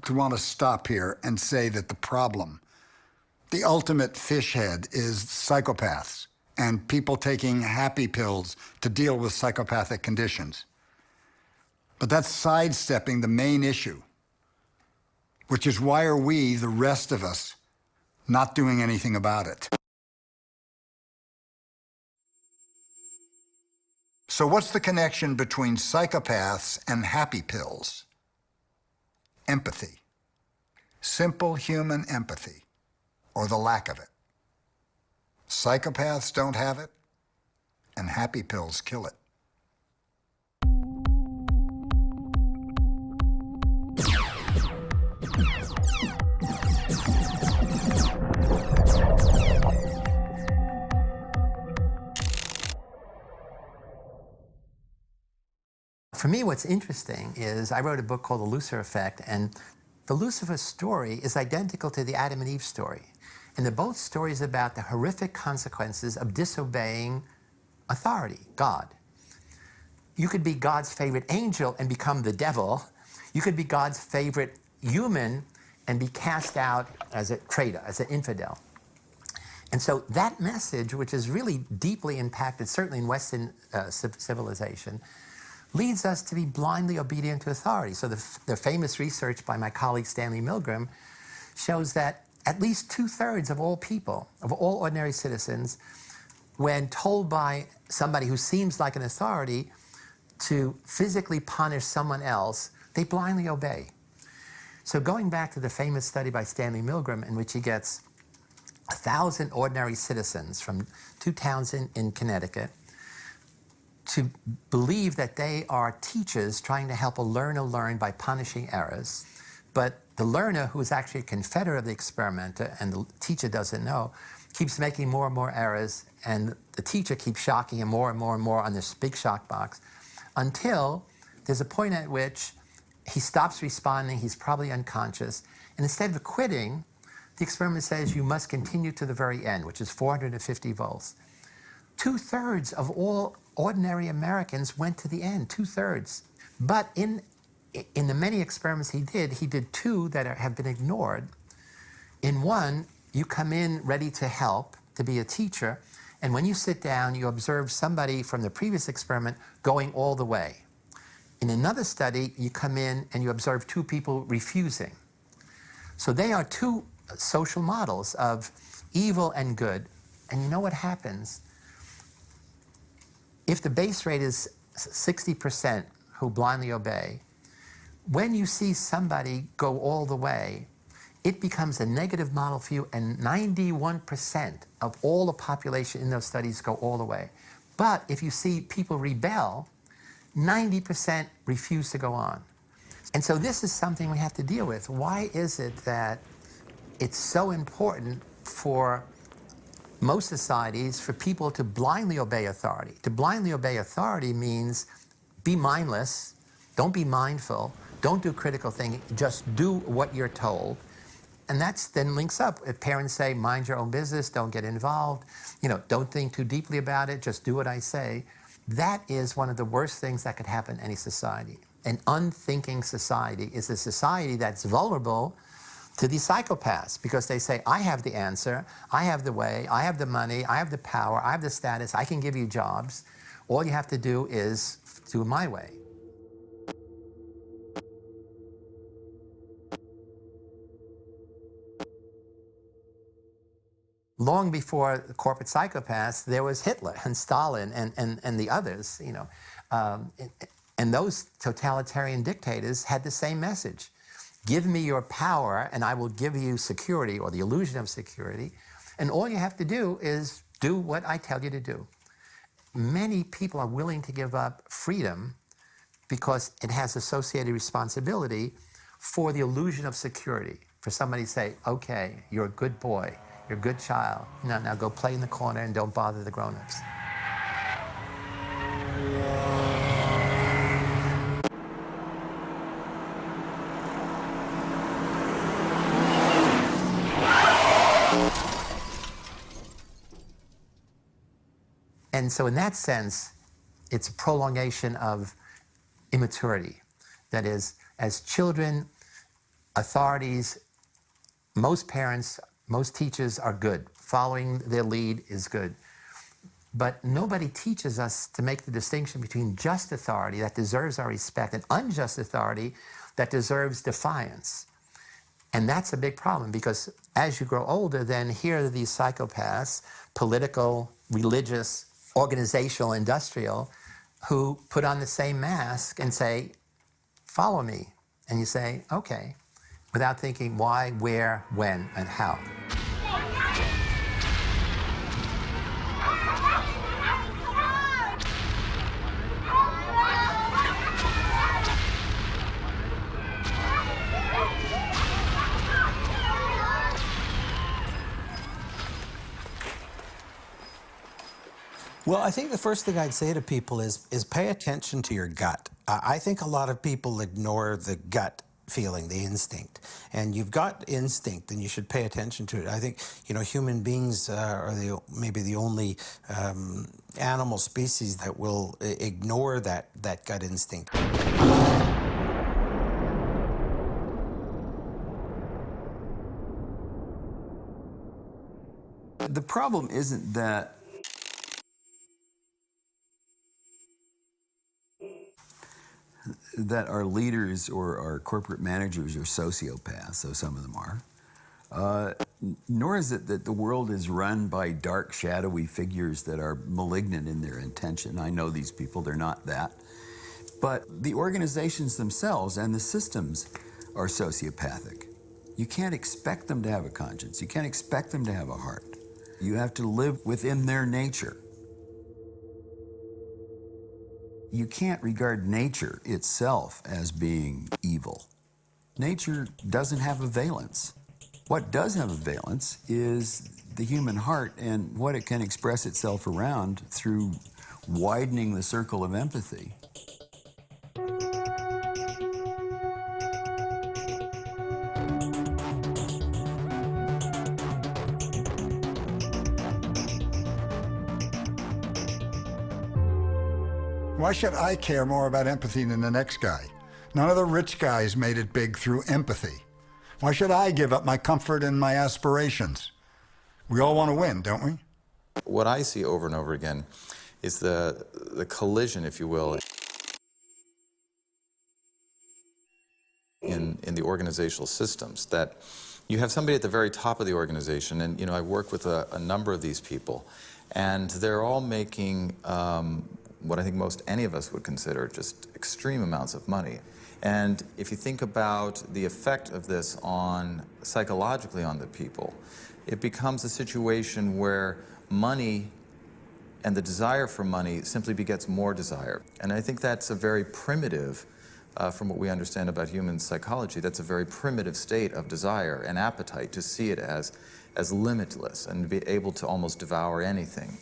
to want to stop here and say that the problem, the ultimate fishhead, is psychopaths and people taking happy pills to deal with psychopathic conditions. But that's sidestepping the main issue, which is why are we, the rest of us, not doing anything about it? So what's the connection between psychopaths and happy pills? Empathy. Simple human empathy, or the lack of it. Psychopaths don't have it, and happy pills kill it. For me, what's interesting is I wrote a book called The Lucifer Effect, and the Lucifer story is identical to the Adam and Eve story. And they're both stories about the horrific consequences of disobeying authority, God. You could be God's favorite angel and become the devil. You could be God's favorite human and be cast out as a traitor, as an infidel. And so that message, which is really deeply impacted, certainly in Western civilization, leads us to be blindly obedient to authority. So the famous research by my colleague Stanley Milgram shows that at least 2/3 of all people, of all ordinary citizens, when told by somebody who seems like an authority to physically punish someone else, They blindly obey. So going back to the famous study by Stanley Milgram in which he gets 1,000 ordinary citizens from 2 towns in Connecticut to believe that they are teachers trying to help a learner learn by punishing errors, but the learner, who is actually a confederate of the experimenter and the teacher doesn't know, keeps making more and more errors, and the teacher keeps shocking him more and more and more on this big shock box until there's a point at which he stops responding, he's probably unconscious, and instead of quitting, the experiment says you must continue to the very end, which is 450 volts. 2/3 of all ordinary Americans went to the end, 2/3. But in the many experiments he did 2 that have been ignored. In one, you come in ready to help, to be a teacher, and when you sit down, you observe somebody from the previous experiment going all the way. In another study, you come in and you observe 2 people refusing. So they are 2 social models of evil and good. And you know what happens? If the base rate is 60% who blindly obey, when you see somebody go all the way, it becomes a negative model for you, and 91% of all the population in those studies go all the way. But if you see people rebel, 90% refuse to go on. And so this is something we have to deal with. Why is it that it's so important for most societies for people to blindly obey authority? To blindly obey authority means be mindless, don't be mindful, don't do critical thinking, just do what you're told. And that then links up. If parents say, mind your own business, don't get involved, don't think too deeply about it, just do what I say. That is one of the worst things that could happen in any society. An unthinking society is a society that's vulnerable to these psychopaths because they say, I have the answer, I have the way, I have the money, I have the power, I have the status, I can give you jobs. All you have to do is do it my way. Long before the corporate psychopaths, there was Hitler and Stalin and the others, and those totalitarian dictators had the same message. Give me your power and I will give you security or the illusion of security. And all you have to do is do what I tell you to do. Many people are willing to give up freedom because it has associated responsibility for the illusion of security. For somebody to say, okay, you're a good boy, you're a good child. Now go play in the corner and don't bother the grown-ups. And so in that sense, it's a prolongation of immaturity. That is, as children, authorities, most parents, most teachers are good. Following their lead is good. But nobody teaches us to make the distinction between just authority that deserves our respect and unjust authority that deserves defiance. And that's a big problem because as you grow older, then here are these psychopaths, political, religious, organizational, industrial, who put on the same mask and say, follow me. And you say, okay, without thinking why, where, when, and how. Well, I think the first thing I'd say to people is pay attention to your gut. I think a lot of people ignore the gut feeling, the instinct. And you've got instinct, and you should pay attention to it. I think, human beings are maybe the only animal species that will ignore that gut instinct. The problem isn't that our leaders or our corporate managers are sociopaths, though some of them are, nor is it that the world is run by dark, shadowy figures that are malignant in their intention. I know these people, they're not that. But the organizations themselves and the systems are sociopathic. You can't expect them to have a conscience. You can't expect them to have a heart. You have to live within their nature. You can't regard nature itself as being evil. Nature doesn't have a valence. What does have a valence is the human heart and what it can express itself around through widening the circle of empathy. Why should I care more about empathy than the next guy? None of the rich guys made it big through empathy. Why should I give up my comfort and my aspirations? We all want to win, don't we? What I see over and over again is the collision, if you will, in the organizational systems, that you have somebody at the very top of the organization, and I work with a number of these people, and they're all making what I think most any of us would consider just extreme amounts of money. And if you think about the effect of this psychologically on the people, it becomes a situation where money and the desire for money simply begets more desire. And I think that's a very primitive, from what we understand about human psychology, that's a very primitive state of desire and appetite, to see it as limitless and be able to almost devour anything.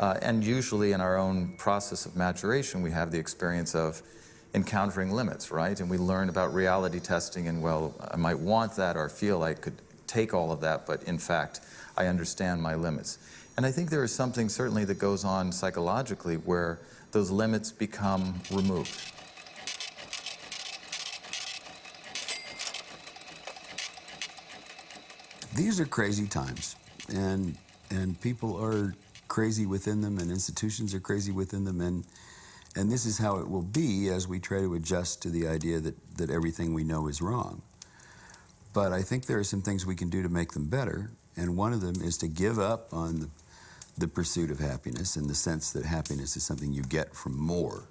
And usually in our own process of maturation, we have the experience of encountering limits, right? And we learn about reality testing and, well, I might want that or feel I could take all of that, but in fact, I understand my limits. And I think there is something certainly that goes on psychologically where those limits become removed. These are crazy times, and people are crazy within them, and institutions are crazy within them, and this is how it will be as we try to adjust to the idea that everything we know is wrong. But I think there are some things we can do to make them better, and one of them is to give up on the pursuit of happiness, in the sense that happiness is something you get from more.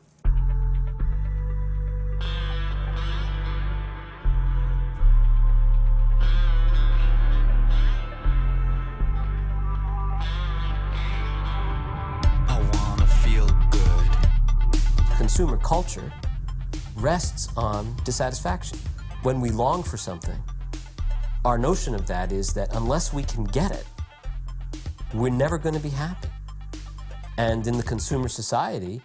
Consumer culture rests on dissatisfaction. When we long for something, our notion of that is that unless we can get it, we're never going to be happy. And in the consumer society,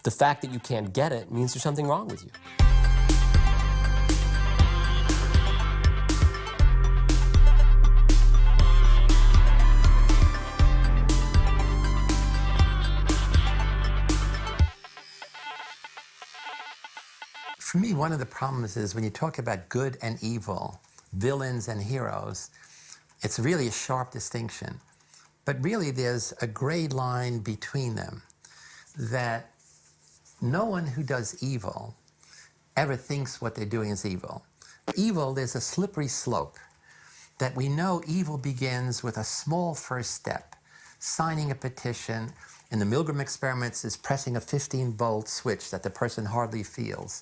the fact that you can't get it means there's something wrong with you. For me, one of the problems is when you talk about good and evil, villains and heroes, it's really a sharp distinction. But really, there's a gray line between them, that no one who does evil ever thinks what they're doing is evil. Evil, there's a slippery slope, that we know evil begins with a small first step, signing a petition. In the Milgram experiments, is pressing a 15-volt switch that the person hardly feels.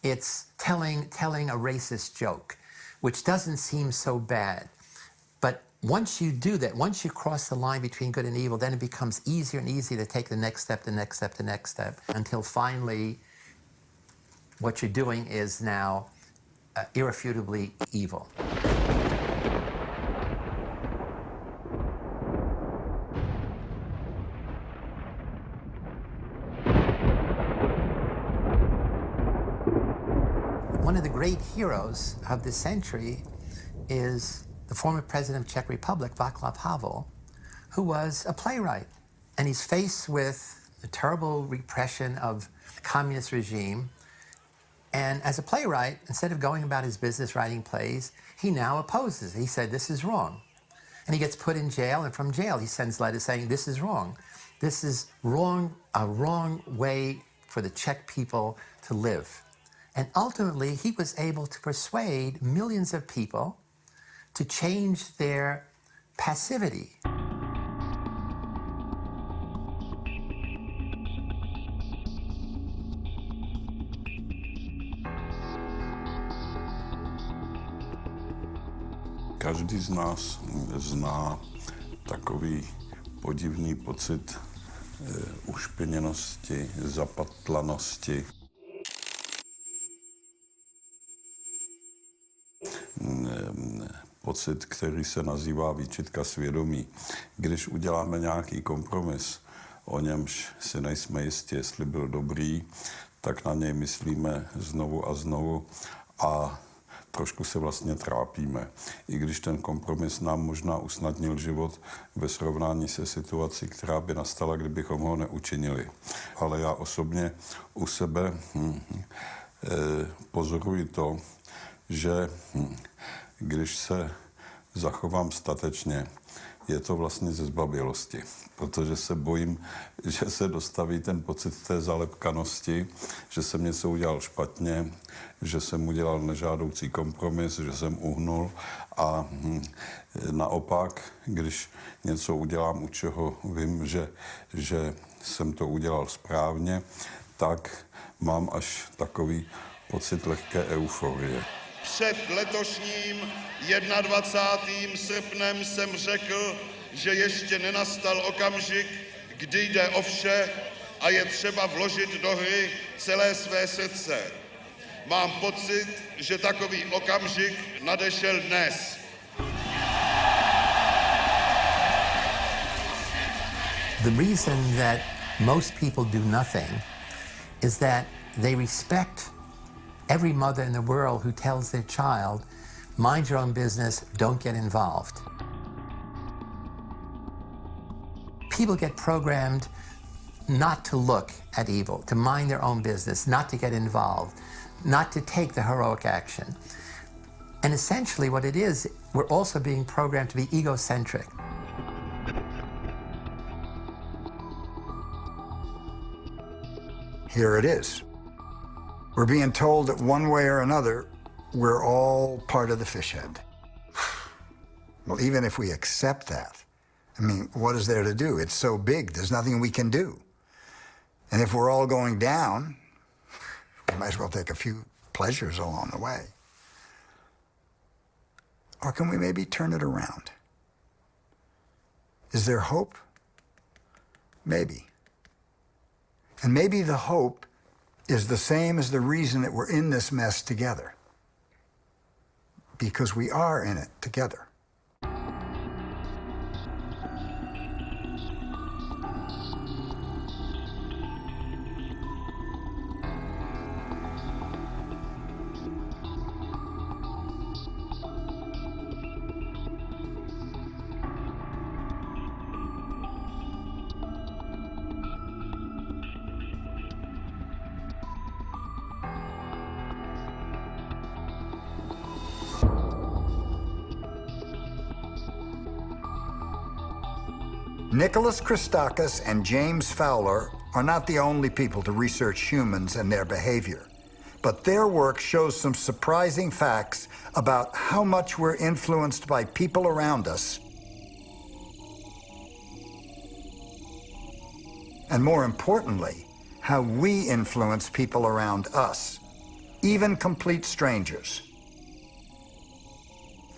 It's telling a racist joke, which doesn't seem so bad. But once you do that, once you cross the line between good and evil, then it becomes easier and easier to take the next step, the next step, the next step, until finally what you're doing is now irrefutably evil. One of the great heroes of this century is the former president of Czech Republic, Václav Havel, who was a playwright. And he's faced with the terrible repression of the communist regime. And as a playwright, instead of going about his business writing plays, he now opposes. He said, this is wrong. And he gets put in jail, and from jail he sends letters saying, this is wrong. This is wrong, a wrong way for the Czech people to live. And ultimately, he was able to persuade millions of people to change their passivity. Každý z nás zná takový podivný pocit ušpiněnosti, zapatlanosti. Pocit, který se nazývá výčitka svědomí. Když uděláme nějaký kompromis, o němž si nejsme jistí, jestli byl dobrý, tak na něj myslíme znovu a znovu a trošku se vlastně trápíme. I když ten kompromis nám možná usnadnil život ve srovnání se situací, která by nastala, kdybychom ho neučinili. Ale já osobně u sebe pozoruji to, že když se zachovám statečně, je to vlastně ze zbabělosti, protože se bojím, že se dostaví ten pocit té zalepkanosti, že jsem něco udělal špatně, že jsem udělal nežádoucí kompromis, že jsem uhnul a naopak, když něco udělám, u čeho vím, že jsem to udělal správně, tak mám až takový pocit lehké euforie. Před letošním 21. srpnem jsem řekl, že ještě nenastal okamžik, kdy jde o vše a je třeba vložit do hry celé své srdce. Mám pocit, že takový okamžik nadešel dnes. The reason that most people do nothing is that they respect every mother in the world who tells their child, mind your own business, don't get involved. People get programmed not to look at evil, to mind their own business, not to get involved, not to take the heroic action. And essentially what it is, we're also being programmed to be egocentric. Here it is. We're being told that one way or another, we're all part of the fishead. Well, even if we accept that, I mean, what is there to do? It's so big, there's nothing we can do. And if we're all going down, we might as well take a few pleasures along the way. Or can we maybe turn it around? Is there hope? Maybe. And maybe the hope is the same as the reason that we're in this mess together. Because we are in it together. Nicholas Christakis and James Fowler are not the only people to research humans and their behavior, but their work shows some surprising facts about how much we're influenced by people around us, and more importantly, how we influence people around us, even complete strangers.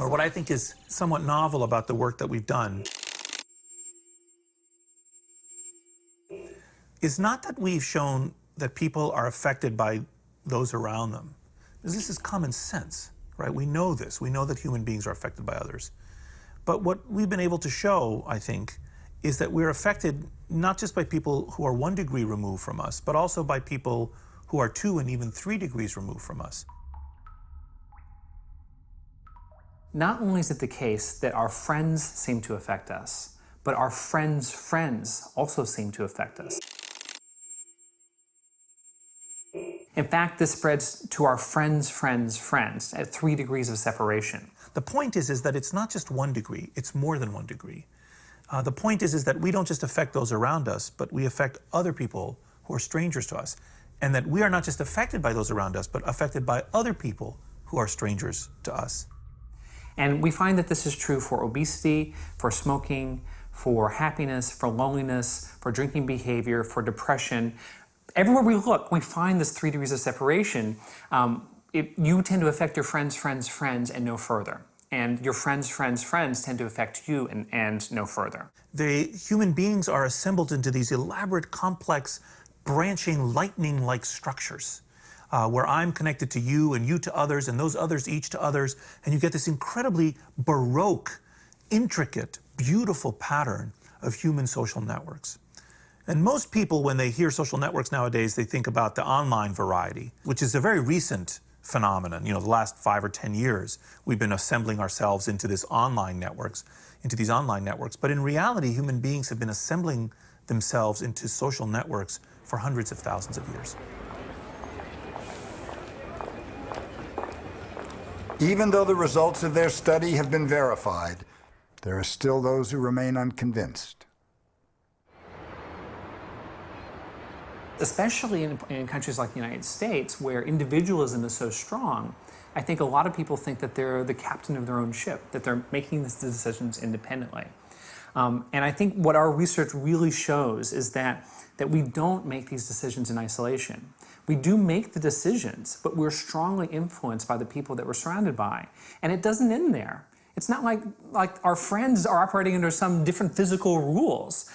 Or what I think is somewhat novel about the work that we've done is not that we've shown that people are affected by those around them. This is common sense, right? We know this. We know that human beings are affected by others. But what we've been able to show, I think, is that we're affected not just by people who are 1 degree removed from us, but also by people who are 2 and even 3 degrees removed from us. Not only is it the case that our friends seem to affect us, but our friends' friends also seem to affect us. In fact, this spreads to our friends' friends' friends at 3 degrees of separation. The point is that it's not just 1 degree, it's more than 1 degree. The point is that we don't just affect those around us, but we affect other people who are strangers to us. And that we are not just affected by those around us, but affected by other people who are strangers to us. And we find that this is true for obesity, for smoking, for happiness, for loneliness, for drinking behavior, for depression. Everywhere we look, we find this 3 degrees of separation. You tend to affect your friends' friends' friends and no further. and your friends' friends' friends tend to affect you and no further. The human beings are assembled into these elaborate, complex, branching, lightning-like structures, where I'm connected to you and you to others and those others each to others, and you get this incredibly baroque, intricate, beautiful pattern of human social networks. And most people, when they hear social networks nowadays, they think about the online variety, which is a very recent phenomenon. You know, the last 5 or 10 years, we've been assembling ourselves into these online networks. But in reality, human beings have been assembling themselves into social networks for hundreds of thousands of years. Even though the results of their study have been verified, there are still those who remain unconvinced. Especially in countries like the United States, where individualism is so strong, I think a lot of people think that they're the captain of their own ship, that they're making these decisions independently. And I think what our research really shows is that we don't make these decisions in isolation. We do make the decisions, but we're strongly influenced by the people that we're surrounded by. And it doesn't end there. It's not like our friends are operating under some different physical rules.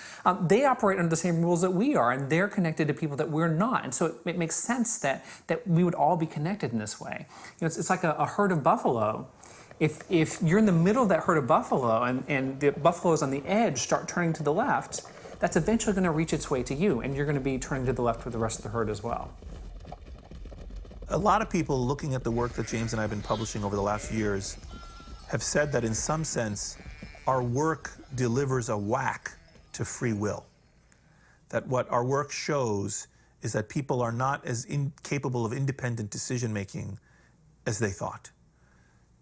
They operate under the same rules that we are, and they're connected to people that we're not. And so it makes sense that we would all be connected in this way. You know, it's like a herd of buffalo. If you're in the middle of that herd of buffalo and the buffaloes on the edge start turning to the left, that's eventually going to reach its way to you, and you're going to be turning to the left with the rest of the herd as well. A lot of people looking at the work that James and I have been publishing over the last years have said that in some sense, our work delivers a whack to free will. That what our work shows is that people are not as incapable of independent decision-making as they thought.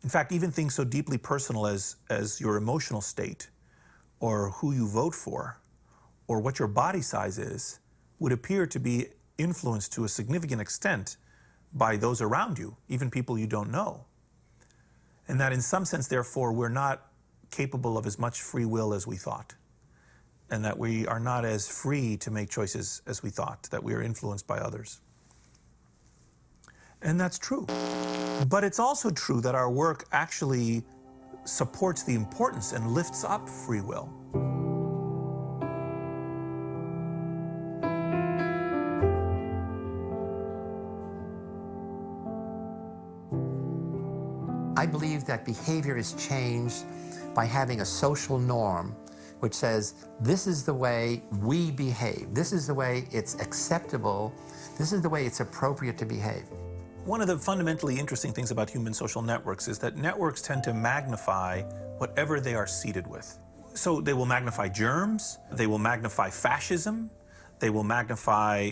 In fact, even things so deeply personal as your emotional state, or who you vote for, or what your body size is, would appear to be influenced to a significant extent by those around you, even people you don't know. And that in some sense, therefore, we're not capable of as much free will as we thought. And that we are not as free to make choices as we thought, that we are influenced by others. And that's true. But it's also true that our work actually supports the importance and lifts up free will. I believe that behavior is changed by having a social norm which says, this is the way we behave. This is the way it's acceptable. This is the way it's appropriate to behave. One of the fundamentally interesting things about human social networks is that networks tend to magnify whatever they are seeded with. So they will magnify germs, they will magnify fascism, they will magnify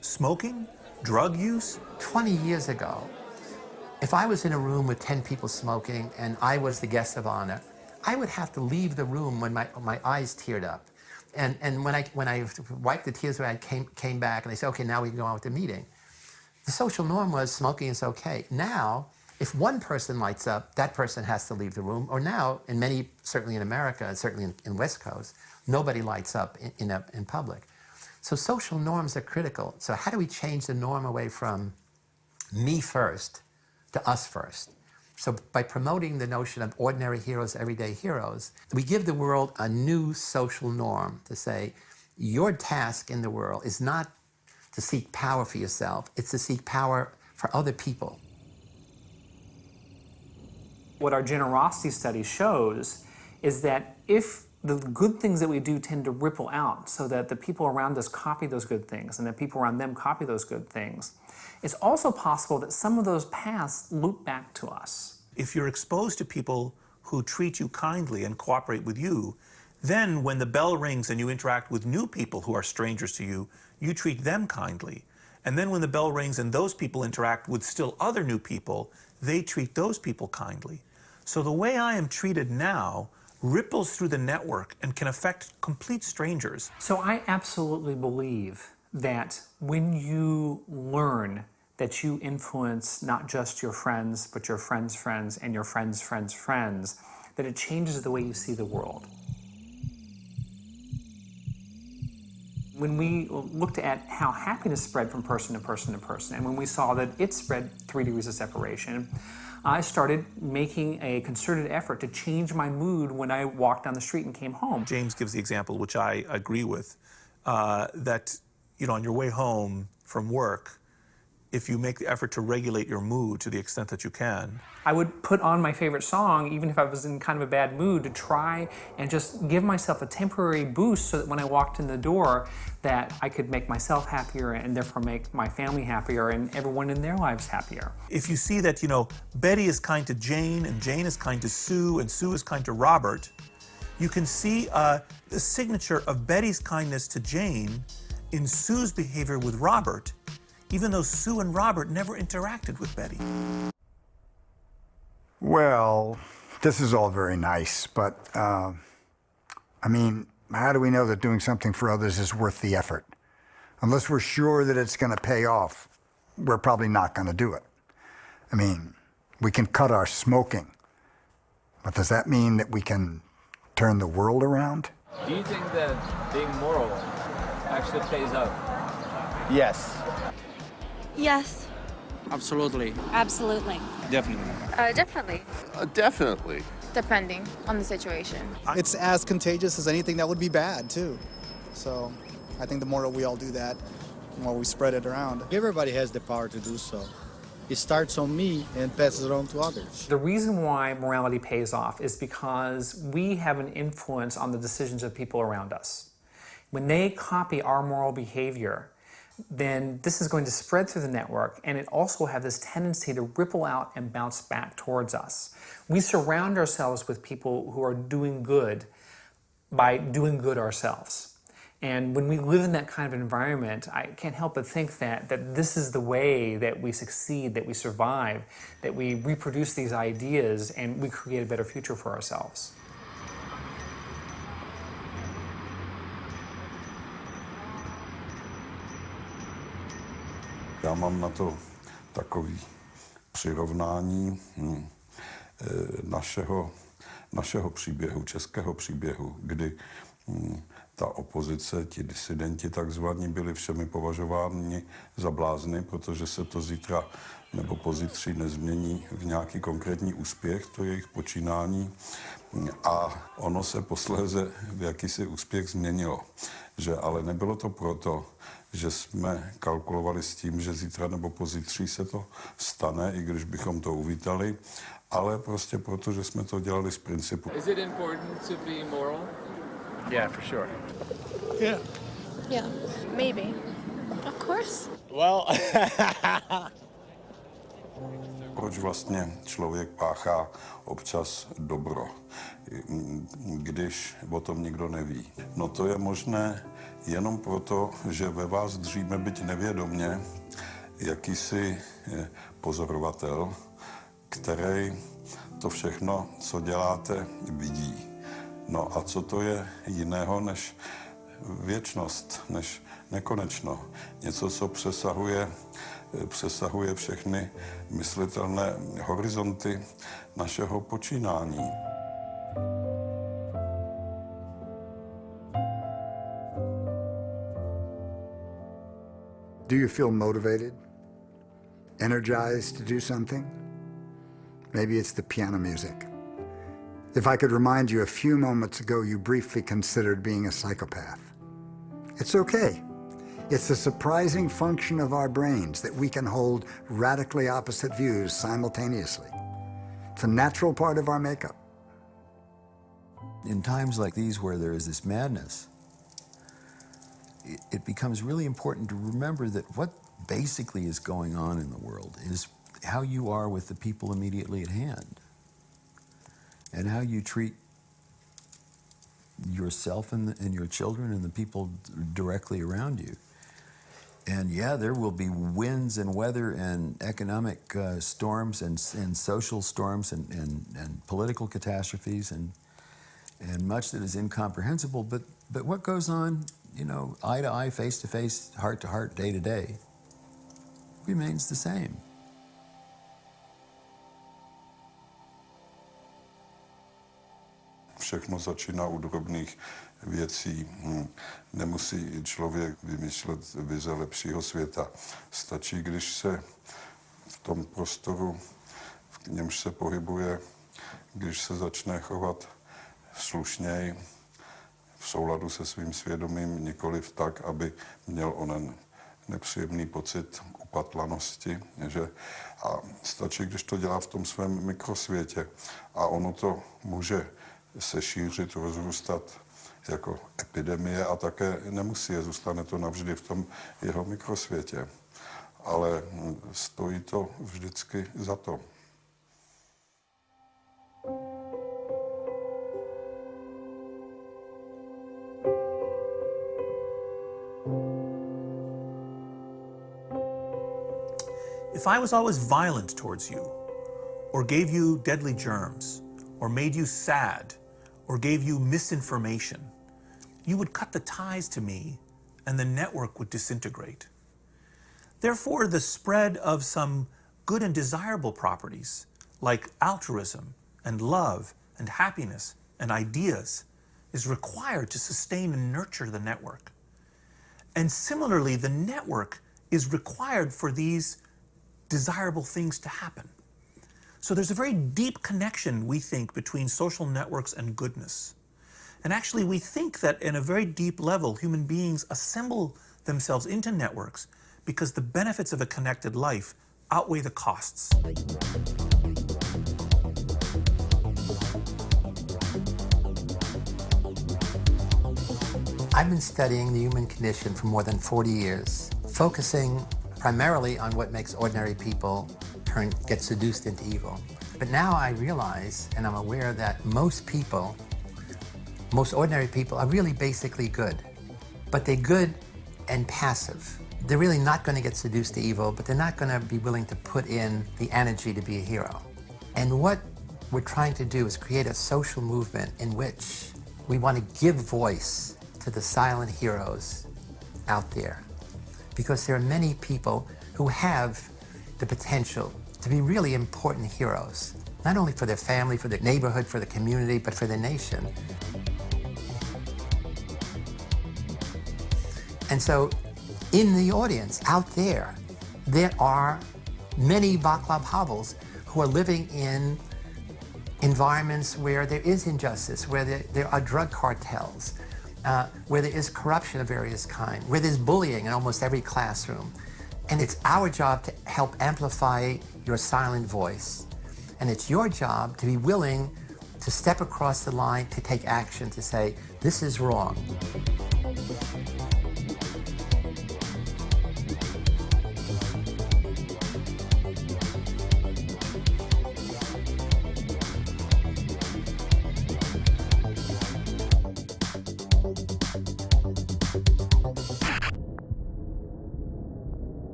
smoking, drug use. 20 years ago, if I was in a room with 10 people smoking and I was the guest of honor, I would have to leave the room when my eyes teared up. And when I wiped the tears away, I came back and they said, okay, now we can go on with the meeting. The social norm was smoking is okay. Now, if one person lights up, that person has to leave the room. Or now, in many, certainly in America, and certainly in West Coast, nobody lights up in public. So social norms are critical. So how do we change the norm away from me first to us first? So by promoting the notion of ordinary heroes, everyday heroes, we give the world a new social norm to say, your task in the world is not to seek power for yourself, it's to seek power for other people. What our generosity study shows is that if the good things that we do tend to ripple out so that the people around us copy those good things and the people around them copy those good things, it's also possible that some of those paths loop back to us. If you're exposed to people who treat you kindly and cooperate with you, then when the bell rings and you interact with new people who are strangers to you, you treat them kindly. And then when the bell rings and those people interact with still other new people, they treat those people kindly. So the way I am treated now ripples through the network and can affect complete strangers. So I absolutely believe that when you learn that you influence not just your friends, but your friends' friends and your friends' friends' friends, that it changes the way you see the world. When we looked at how happiness spread from person to person to person, and when we saw that it spread 3 degrees of separation, I started making a concerted effort to change my mood when I walked down the street and came home. James gives the example, which I agree with, that on your way home from work, if you make the effort to regulate your mood to the extent that you can. I would put on my favorite song, even if I was in kind of a bad mood, to try and just give myself a temporary boost so that when I walked in the door, that I could make myself happier and therefore make my family happier and everyone in their lives happier. If you see that, Betty is kind to Jane and Jane is kind to Sue and Sue is kind to Robert, you can see the signature of Betty's kindness to Jane in Sue's behavior with Robert, even though Sue and Robert never interacted with Betty. Well, this is all very nice, but, I mean, how do we know that doing something for others is worth the effort? Unless we're sure that it's going to pay off, we're probably not going to do it. I mean, we can cut our smoking, but does that mean that we can turn the world around? Do you think that being moral actually pays off? Yes. Yes. Absolutely. Absolutely. Definitely. Definitely. Definitely. Depending on the situation. It's as contagious as anything that would be bad, too. So I think the more we all do that, the more we spread it around. Everybody has the power to do so. It starts on me and passes it on to others. The reason why morality pays off is because we have an influence on the decisions of people around us. When they copy our moral behavior, then this is going to spread through the network, and it also has this tendency to ripple out and bounce back towards us. We surround ourselves with people who are doing good by doing good ourselves. And when we live in that kind of environment, I can't help but think that this is the way that we succeed, that we survive, that we reproduce these ideas, and we create a better future for ourselves. Já mám na to takový přirovnání našeho příběhu, českého příběhu, kdy ta opozice, ti disidenti takzvaní, byli všemi považováni za blázny, protože se to zítra nebo pozítří nezmění v nějaký konkrétní úspěch, to jejich počínání. A ono se posléze v jakýsi úspěch změnilo. Že ale nebylo to proto, že jsme kalkulovali s tím, že zítra nebo pozítří se to stane, i když bychom to uvítali, ale prostě proto, že jsme to dělali z principu. Is it important to be moral? Yeah, for sure. Yeah. Yeah. Maybe. Of course. Well. Proč vlastně člověk páchá občas dobro, když o tom nikdo neví? No to je možné jenom proto, že ve vás dříme, byť nevědomně, jakýsi pozorovatel, který to všechno, co děláte, vidí. No a co to je jiného než věčnost, než nekonečno? Něco, co přesahuje všechny myslitelné horizonty našeho počínání. Do you feel motivated? Energized to do something? Maybe it's the piano music. If I could remind you, a few moments ago you briefly considered being a psychopath. It's okay. It's a surprising function of our brains that we can hold radically opposite views simultaneously. It's a natural part of our makeup. In times like these where there is this madness, it becomes really important to remember that what basically is going on in the world is how you are with the people immediately at hand and how you treat yourself and your children and the people directly around you. And yeah, there will be winds and weather and economic storms and social storms and political catastrophes and much that is incomprehensible. But what goes on, eye to eye, face to face, heart to heart, day to day, remains the same. Všechno začíná u drobných věcí. Nemusí člověk vymýšlet vize lepšího světa. Stačí, když se v tom prostoru, v v němž se pohybuje, když se začne chovat slušněji, v souladu se svým svědomím, nikoliv tak, aby měl onen nepříjemný pocit upatlanosti, že a stačí, když to dělá v tom svém mikrosvětě a ono to může se šířit, rozrůstat jako epidemie a také nemusí, zůstane to navždy v tom jeho mikrosvětě. Ale stojí to vždycky za to. If I was always violent towards you, or gave you deadly germs, or made you sad, or gave you misinformation, you would cut the ties to me and the network would disintegrate. Therefore, the spread of some good and desirable properties, like altruism and love and happiness and ideas, is required to sustain and nurture the network. And similarly, the network is required for these desirable things to happen. So there's a very deep connection, we think, between social networks and goodness. And actually, we think that in a very deep level, human beings assemble themselves into networks because the benefits of a connected life outweigh the costs. I've been studying the human condition for more than 40 years, focusing primarily on what makes ordinary people get seduced into evil. But now I realize, and I'm aware that most ordinary people are really basically good. But they're good and passive. They're really not going to get seduced to evil, but they're not going to be willing to put in the energy to be a hero. And what we're trying to do is create a social movement in which we want to give voice to the silent heroes out there. Because there are many people who have the potential to be really important heroes, not only for their family, for their neighborhood, for the community, but for the nation. And so in the audience out there are many Vaclav Havels who are living in environments where there is injustice, where there are drug cartels, where there is corruption of various kinds, where there's bullying in almost every classroom. And it's our job to help amplify your silent voice. And it's your job to be willing to step across the line, to take action, to say, this is wrong.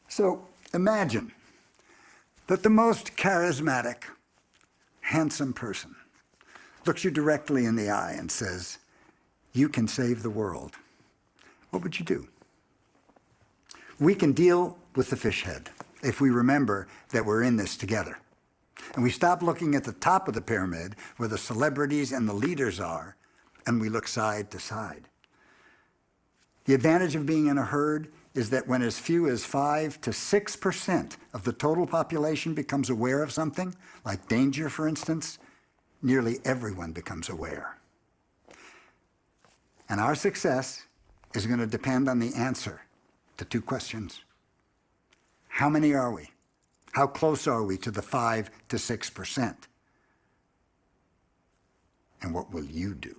So imagine that the most charismatic, handsome person looks you directly in the eye and says, you can save the world. What would you do? We can deal with the fishhead if we remember that we're in this together. And we stop looking at the top of the pyramid where the celebrities and the leaders are, and we look side to side. The advantage of being in a herd is that when as few as 5 to 6% of the total population becomes aware of something, like danger, for instance, nearly everyone becomes aware. And our success is going to depend on the answer to two questions. How many are we? How close are we to the 5 to 6%? And what will you do?